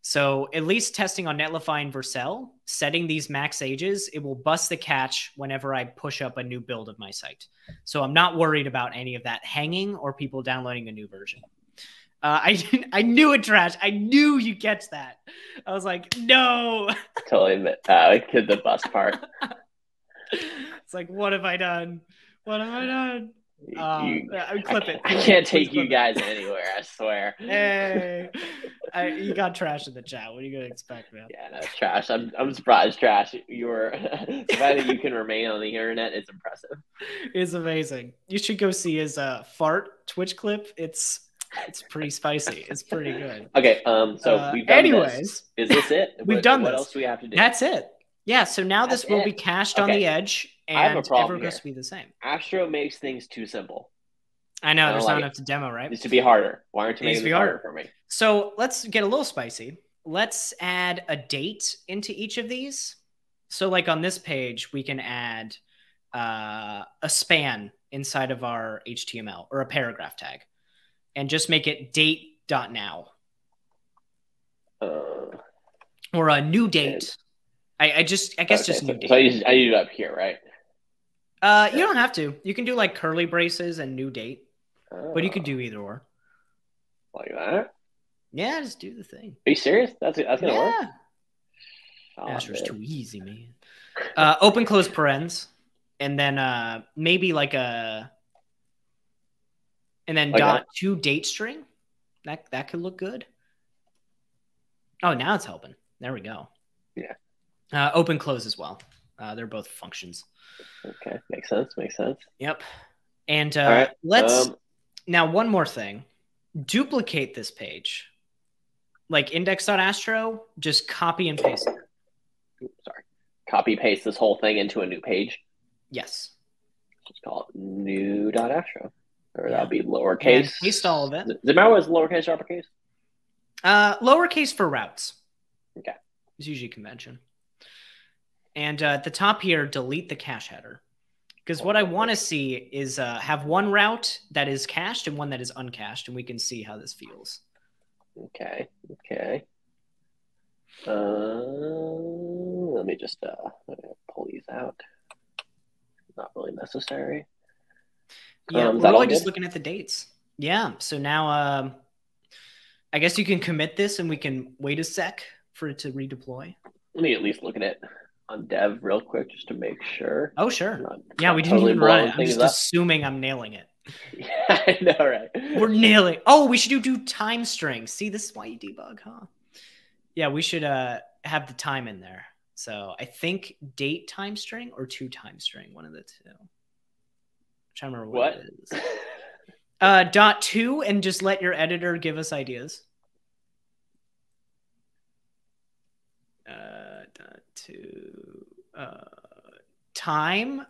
So at least testing on Netlify and Vercel, setting these max ages, it will bust the cache whenever I push up a new build of my site. So I'm not worried about any of that hanging or people downloading a new version. I knew it, Trash. I knew you get that. I was like, no. Totally kid the bust part. It's like, what have I done? What have I done? Clip it. I can't take you guys anywhere, I swear. Hey, you got Trash in the chat. What are you gonna expect, man? Yeah, no, Trash. I'm surprised, Trash. The fact that you can remain on the internet is impressive. It's amazing. You should go see his fart Twitch clip. It's pretty spicy. It's pretty good. Okay, so we've done this. Is this it? We've done this. What else do we have to do? That's it. Yeah, so now this will be cached on the edge, and everything goes to be the same. Astro makes things too simple. I know, there's not enough to demo, right? It needs to be harder. Why aren't you making it harder for me? So let's get a little spicy. Let's add a date into each of these. So like on this page, we can add a span inside of our HTML or a paragraph tag. And just make it date.now. Or a new date. I guess just new date. So I use it up here, right? You don't have to. You can do like curly braces and new date. But you could do either or. Like that? Yeah, just do the thing. Are you serious? That's gonna work? Astro's too easy, man. Open close parens. And then maybe like a and then like .to date string. That could look good. Oh, now it's helping. There we go. Yeah. Open close as well. They're both functions. Okay, makes sense. Yep. And let's now one more thing. Duplicate this page. Like index.astro, just copy and paste it. Copy paste this whole thing into a new page. Yes. Let's call it new.astro. Or that'll be lowercase. And paste all of it. Does it matter whether it's lowercase or uppercase? Lowercase for routes. Okay. It's usually convention. And at the top here, delete the cache header. Because what I want to see is have one route that is cached and one that is uncached, and we can see how this feels. Okay. Let me just pull these out. Not really necessary. Yeah, we're really just looking at the dates. Yeah, so now I guess you can commit this and we can wait a sec for it to redeploy. Let me at least look at it on dev real quick just to make sure. Oh, sure. We didn't even run it. I'm just assuming I'm nailing it. Yeah, I know, right? We're nailing. Oh, we should do time strings. See, this is why you debug, huh? Yeah, we should have the time in there. So I think date time string or to time string, one of the two. I'm trying to remember what it is. .2 and just let your editor give us ideas. .2 time.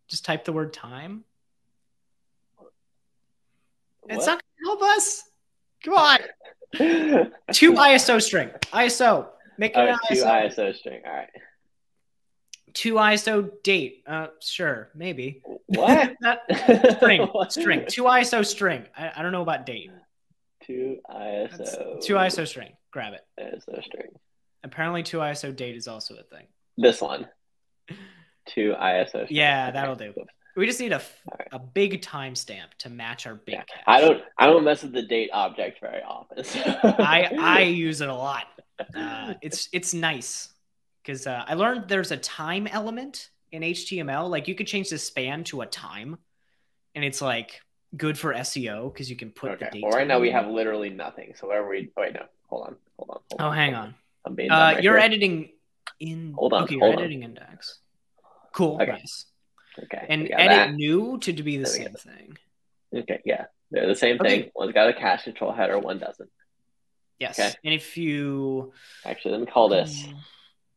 Just type the word time. What? It's not gonna help us. Come on. 2 ISO string. ISO. Make it an 2 ISO. ISO string. All right. 2 ISO date. Sure, maybe. What? String. 2 ISO string. I don't know about date. 2 ISO. That's 2 ISO string. Grab it. ISO string. Apparently 2 ISO date is also a thing. This one. 2 ISO string. Yeah, that'll do. We just need a big timestamp to match our big cache. I don't mess with the date object very often. So. I use it a lot. It's nice because I learned there's a time element in HTML. Like you could change the span to a time, and it's like good for SEO because you can put the date. Well, right now we have literally nothing. So wherever we wait, no, hold on. Hang on. I'm being right you're here. editing in. Hold on. Okay, you're editing index. Cool. Okay. Nice. Okay. And edit that. New to be the same thing. Okay. Yeah, they're the same thing. One's got a cache control header, one doesn't. Yes. Okay. And if you actually, let me call this.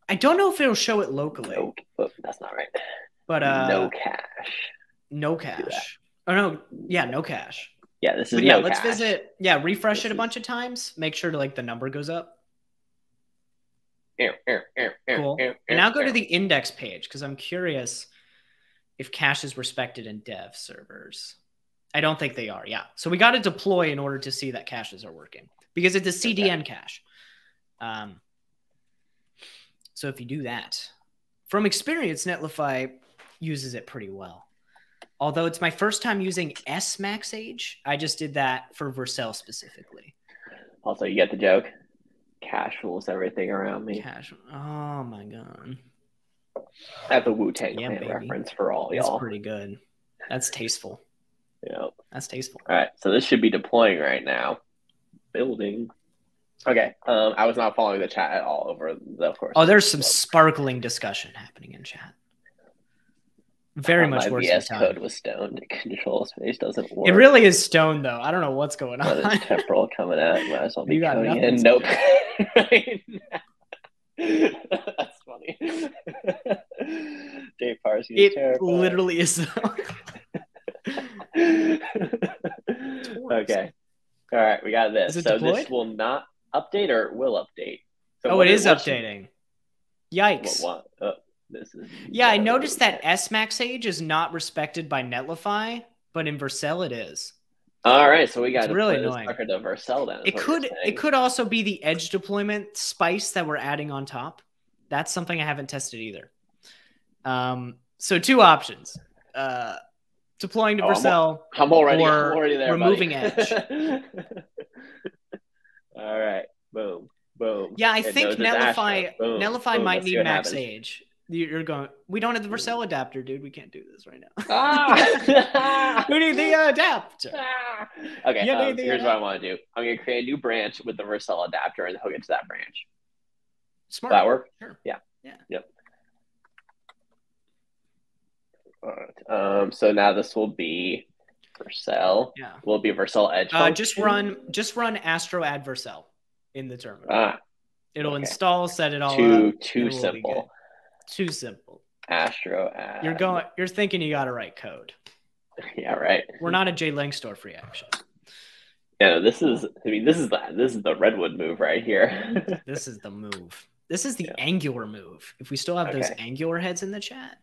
I don't know if it'll show it locally. No, that's not right. But no cache. No cache. Oh no, yeah, no cache. Yeah, this is no cache. Let's visit. Yeah, refresh it a bunch of times. Make sure like the number goes up. Cool. And now go to the index page because I'm curious if cache is respected in dev servers. I don't think they are. Yeah. So we got to deploy in order to see that caches are working because it's a CDN cache. So if you do that, from experience, Netlify uses it pretty well. Although it's my first time using SMaxAge, I just did that for Vercel specifically. Also, you get the joke. Cache rules everything around me. Cache. Oh my god. That's a Wu-Tang Clan reference for all y'all. That's pretty good. That's tasteful. Yeah. That's tasteful. All right. So this should be deploying right now. Building. Okay. I was not following the chat at all over the course. Oh, there's some sparkling discussion happening in chat. Very much worse. My VS Code was stoned. Control space doesn't work. It really is stoned though. I don't know what's going on. What is temporal coming out? Might as well be you got coding nothing. in. Nope. That's funny. Dave Parsi is terrible. It literally is. Okay. All right, we got this. So deployed? This will not update or will update. So it is updating. Yikes. This is I noticed that SMaxAge is not respected by Netlify, but in Vercel it is. All right, so we got to really put annoying. this to Vercel then. It could also be the edge deployment spice that we're adding on top. That's something I haven't tested either. So 2 options. Deploying to Vercel I'm already there, removing buddy. edge. All right, boom. Yeah, I think Netlify might need MaxAge. You're going. We don't have the Vercel adapter, dude. We can't do this right now. We need the adapter. Okay, here's what I want to do. I'm going to create a new branch with the Vercel adapter and hook it to that branch. Smart. Does that work? Sure. Yeah. Yep. All right. So now this will be Vercel. Yeah. Will it be Vercel edge? Just run Astro add Vercel in the terminal. It'll install, set it all up. Too simple. Too simple. Astro add. You're thinking you got to write code. Yeah, right. We're not a JLangStorff reaction. Yeah, this is the Redwood move right here. This is the move. This is the Angular move. If we still have those Angular heads in the chat,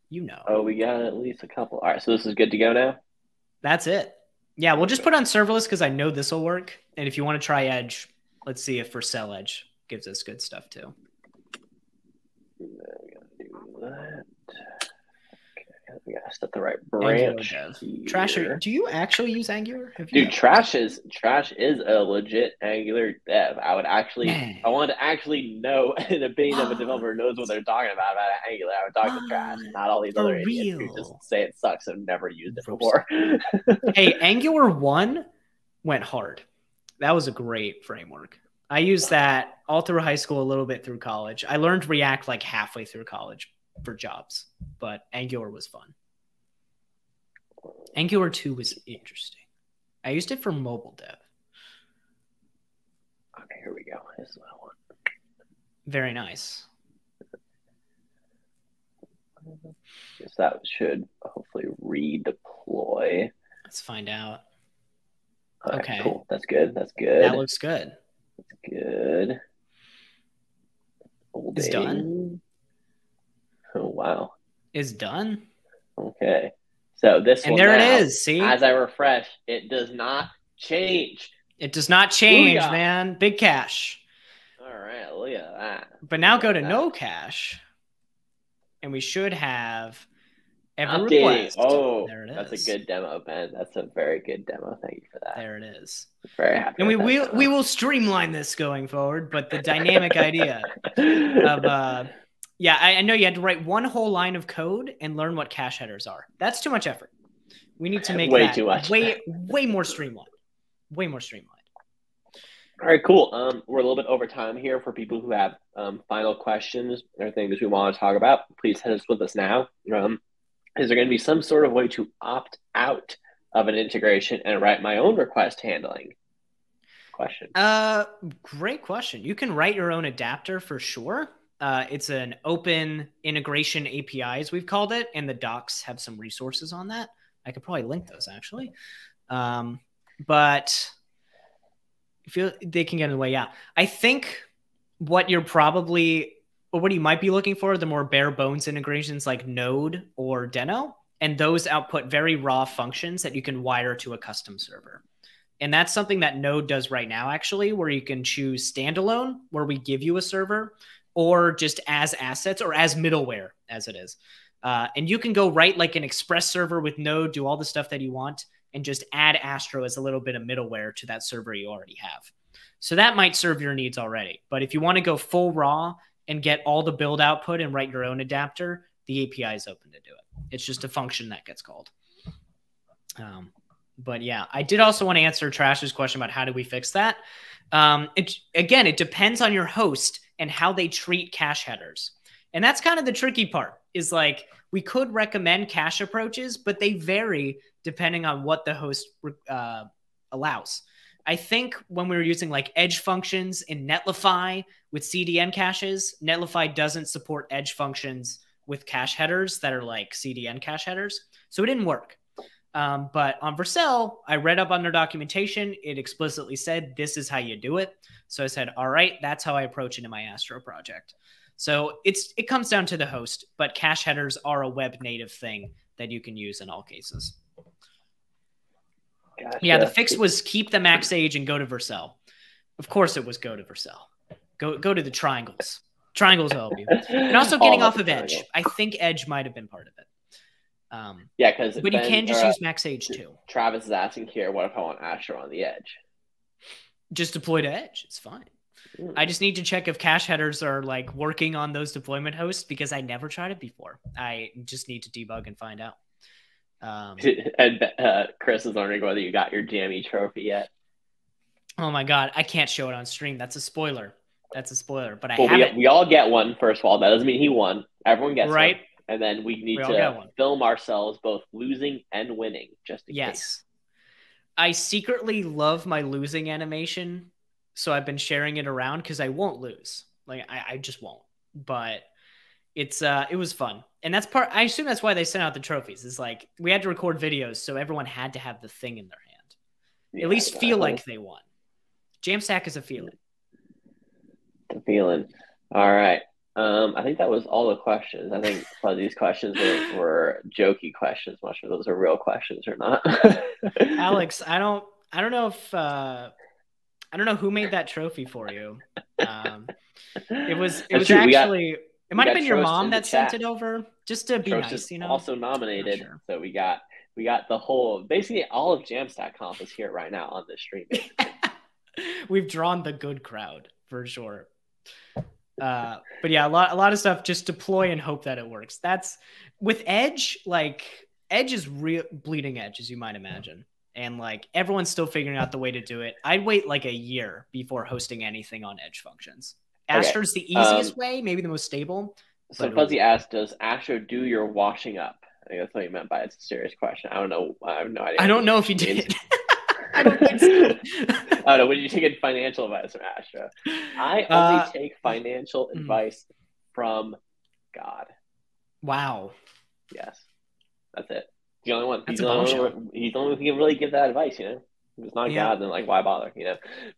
you know. Oh, we got at least a couple. All right, so this is good to go now? That's it. Yeah, we'll just put on serverless because I know this will work. And if you want to try Edge, let's see if Vercel Edge gives us good stuff too. We gotta do that. Okay, we gotta set the right branch. Trasher, do you actually use Angular? Dude, Trash is a legit Angular dev. I wanted to actually know an opinion of a developer who knows what they're talking about Angular. I would talk to Trash, not all these other idiots who just say it sucks and never used it before. Hey, Angular 1 went hard. That was a great framework. I used that all through high school, a little bit through college. I learned React like halfway through college for jobs, but Angular was fun. Angular 2 was interesting. I used it for mobile dev. Okay, here we go. This is what I want. Very nice. So that should hopefully redeploy. Let's find out. Right, okay, cool. That's good. That's good. That looks good. That's good. It's done. Oh wow. It's done. Okay. So this and one there now, it is. See, as I refresh, it does not change. It does not change, Booyah. man. Big cache. All right, look at that. But now go to no cache, and we should have every updating. request. Oh, there it is. That's a good demo, Ben. That's a very good demo. Thank you for that. There it is. Very happy. And we will streamline this going forward. But the dynamic idea of yeah, I know you had to write one whole line of code and learn what cache headers are. That's too much effort. We need to make way that too much. way more streamlined. Way more streamlined. All right, cool. We're a little bit over time here for people who have final questions or things we want to talk about. Please hit us with us now. Is there going to be some sort of way to opt out of an integration and write my own request handling? Question. Great question. You can write your own adapter for sure. It's an open integration API, as we've called it, and the docs have some resources on that. I could probably link those actually. But I feel they can get in the way. Yeah. I think what you're probably, or what you might be looking for, the more bare bones integrations like Node or Deno, and those output very raw functions that you can wire to a custom server. And that's something that Node does right now, actually, where you can choose standalone, where we give you a server, or just as assets or as middleware as it is. And you can go write like an express server with Node, do all the stuff that you want, and just add Astro as a little bit of middleware to that server you already have. So that might serve your needs already. But if you want to go full raw and get all the build output and write your own adapter, the API is open to do it. It's just a function that gets called. But yeah, I did also want to answer Trash's question about how do we fix that. Again, it depends on your host and how they treat cache headers. And that's kind of the tricky part, is like we could recommend cache approaches, but they vary depending on what the host allows. I think when we were using like edge functions in Netlify with CDN caches, Netlify doesn't support edge functions with cache headers that are like CDN cache headers. So it didn't work. But on Vercel, I read up on their documentation. It explicitly said, this is how you do it. So I said, all right, that's how I approach it in my Astro project. So it comes down to the host, but cache headers are a web native thing that you can use in all cases. Gotcha. Yeah, the fix was keep the max age and go to Vercel. Of course it was go to Vercel. Go to the triangles. Triangles will help you. And also getting off of Edge. I think Edge might have been part of it. Yeah, because but you can just use max age too. Travis is asking here, what if I want Astro on the edge? Just deploy to Edge. It's fine. I just need to check if cache headers are like working on those deployment hosts because I never tried it before. I just need to debug and find out. And Chris is wondering whether you got your Jammy trophy yet. Oh my God, I can't show it on stream. That's a spoiler. That's a spoiler. But we all get one. First of all, that doesn't mean he won. Everyone gets right. One. And then we need to film ourselves both losing and winning, just in case. I secretly love my losing animation, so I've been sharing it around because I won't lose. Like I just won't. But it was fun, and that's part. I assume that's why they sent out the trophies. It's like we had to record videos, so everyone had to have the thing in their hand. Yeah, at least feel like they won. Jamstack is a feeling. The feeling. All right. I think that was all the questions. I think some of these questions were jokey questions. I'm not sure those are real questions or not. Alex, I don't know if I don't know who made that trophy for you. It was actually it might have been your mom that sent it over just to be nice, you know. Also nominated, sure. So we got the whole, basically all of Jamstack Conf is here right now on this stream. We've drawn the good crowd for sure. But yeah, a lot of stuff, just deploy and hope that it works. That's with Edge, like Edge is real bleeding edge, as you might imagine. and like everyone's still figuring out the way to do it. I'd wait like a year before hosting anything on Edge Functions. Okay. Astro's the easiest way, maybe the most stable. So Fuzzy asked, "Does Astro do your washing up?" I think that's what you meant by it's a serious question. I don't know. I have no idea. I don't know if you did. I don't think so. I don't know. Would you take financial advice from Astro? I only take financial advice from God. Wow. Yes, that's it. The only one. That's a bombshell. He's the only one who can really give that advice. If it's not God, then like why bother?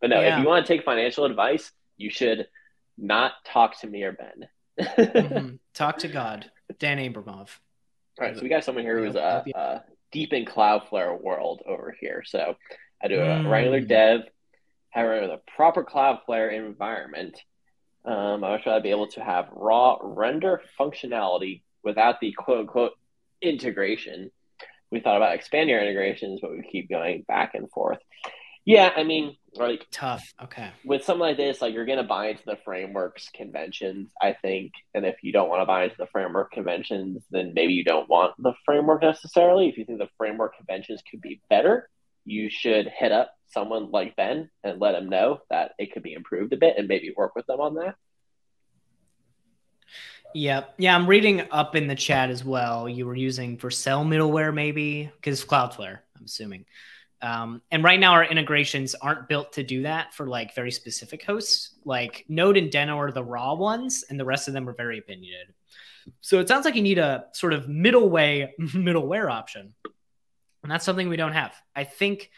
But no, if you want to take financial advice, you should not talk to me or Ben. Talk to God, Dan Abramov. All right, so we got someone here who's deep in Cloudflare world over here. So I do a regular dev, have a proper Cloudflare environment. I would try to be able to have raw render functionality without the quote unquote integration. We thought about expanding our integrations, but we keep going back and forth. Yeah, I mean, like tough. Okay. With something like this, like you're going to buy into the frameworks conventions, I think. And if you don't want to buy into the framework conventions, then maybe you don't want the framework necessarily. If you think the framework conventions could be better, you should hit up someone like Ben and let him know that it could be improved a bit and maybe work with them on that. Yeah, I'm reading up in the chat as well. You were using Vercel middleware maybe because Cloudflare, I'm assuming. And right now our integrations aren't built to do that for like very specific hosts. Like Node and Deno are the raw ones, and the rest of them are very opinionated. So it sounds like you need a sort of middleware option, and that's something we don't have. I think,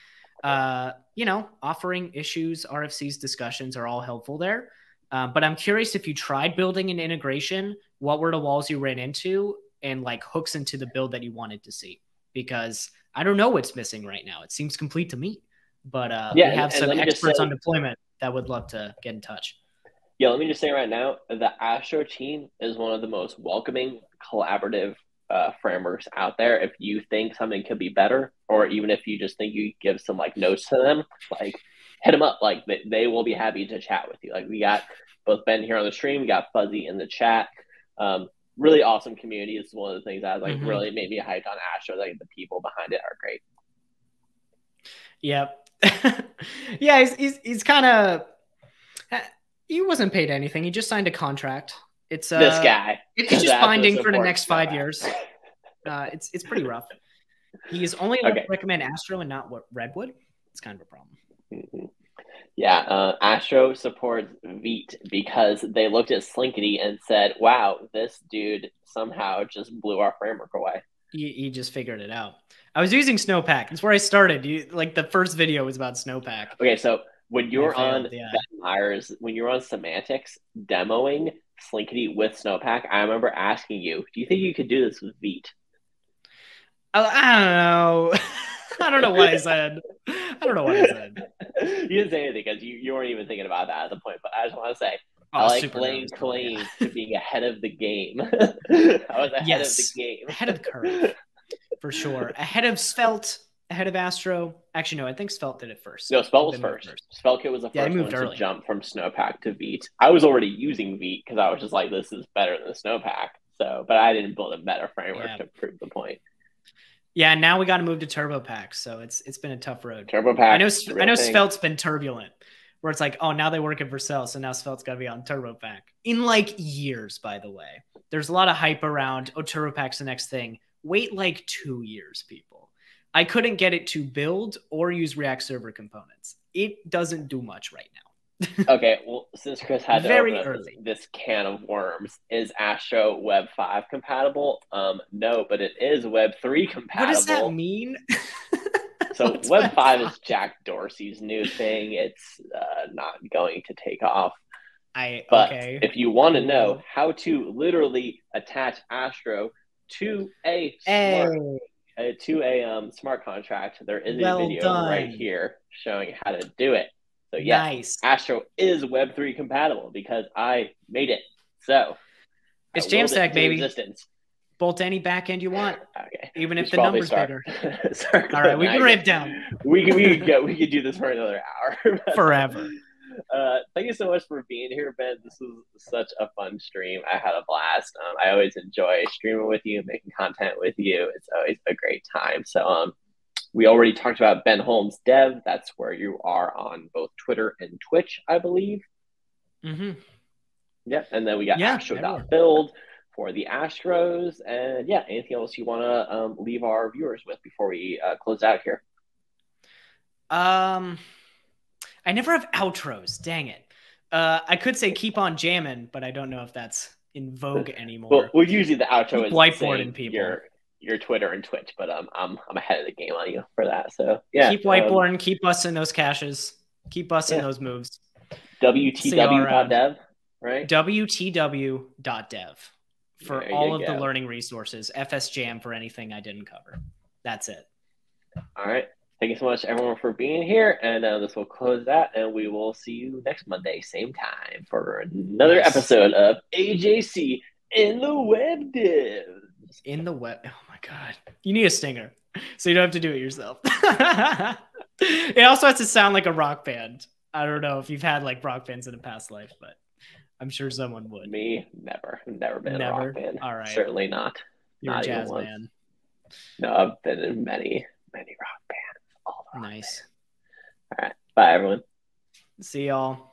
offering issues, RFCs, discussions are all helpful there. But I'm curious if you tried building an integration, what were the walls you ran into and like hooks into the build that you wanted to see? Because I don't know what's missing right now. It seems complete to me. But we have some experts on deployment that would love to get in touch. Yeah, let me just say right now, the Astro team is one of the most welcoming, collaborative frameworks out there. If you think something could be better, or even if you just think you give some like notes to them, like hit them up. Like they will be happy to chat with you. Like we got both Ben here on the stream, we got Fuzzy in the chat. Really awesome community. It's one of the things that like really made me hyped on Astro. Like the people behind it are great. Yep. Yeah, he's kind of. He wasn't paid anything. He just signed a contract. It's this guy. It's just binding for the next 5 years. It's pretty rough. He is only allowed to recommend Astro and not Redwood. It's kind of a problem. Yeah, Astro supports Vite because they looked at Slinkity and said, wow, this dude somehow just blew our framework away. He just figured it out. I was using Snowpack. That's where I started. Like the first video was about Snowpack. Okay, so when you were on Ben Myers, when you were on Semantics demoing Slinkity with Snowpack, I remember asking you, do you think you could do this with Vite? I don't know. I don't know what I said. You didn't say anything because you weren't even thinking about that at the point. But I just want to say, I like laying claim to being ahead of the game. I was ahead of the game. Ahead of the curve, for sure. Ahead of Svelte, ahead of Astro. Actually, no, I think Svelte did it first. No, Svelte was first. SvelteKit was the first one to jump from Snowpack to Vite. I was already using Vite because I was just like, this is better than the Snowpack. So, but I didn't build a better framework to prove the point. Yeah, now we got to move to TurboPack, so it's been a tough road. TurboPack. I know Svelte's been turbulent, where it's like, oh, now they work at Vercel, so now Svelte's got to be on TurboPack. In like years, by the way. There's a lot of hype around, oh, TurboPack's the next thing. Wait like 2 years, people. I couldn't get it to build or use React Server components. It doesn't do much right now. Okay, well, since Chris had to open up this can of worms, is Astro Web 5 compatible? No, but it is Web 3 compatible. What does that mean? So Web 5 is Jack Dorsey's new thing. It's not going to take off. But if you want to know how to literally attach Astro to a smart contract, there is a video right here showing how to do it. So yes, Astro is Web 3 compatible because I made it. So it's Jamstack, baby. Bolt any backend you want. Okay. Even if the number's bigger. Sorry, all right, we can ramp down. We could do this for another hour. Forever. Thank you so much for being here, Ben. This was such a fun stream. I had a blast. I always enjoy streaming with you, making content with you. It's always a great time. So We already talked about Ben Holmes Dev. That's where you are on both Twitter and Twitch, I believe. Mm-hmm. Yep. And then we got Yeah, everywhere. Astro.build for the Astros. And yeah, anything else you want to leave our viewers with before we close out here? Um, I never have outros. Dang it. I could say keep on jamming, but I don't know if that's in vogue Well, anymore. usually the outro Keep is saying whiteboarding people. your Twitter and Twitch, but I'm ahead of the game on you for that. So yeah, Keep whiteboarding. Keep busting those caches. Keep busting yeah. those moves. See y'all around. WTW.dev, right? WTW.dev for There all you of the go. learning resources. FSJam for anything I didn't cover. That's it. All right. Thank you so much, everyone, for being here. And this will close that. And we will see you next Monday, same time, for another Nice. episode of AJC in the Web Div. In the web. Oh my God. You need a stinger so you don't have to do it yourself. It also has to sound like a rock band. I don't know if you've had like rock bands in a past life, but I'm sure someone would. Me, never. Never been in a rock Never. band. All right. Certainly not. You're a Not even jazz once. man. No, I've been in many, many rock bands. All the rock Nice. bands. All right. Bye, everyone. See y'all.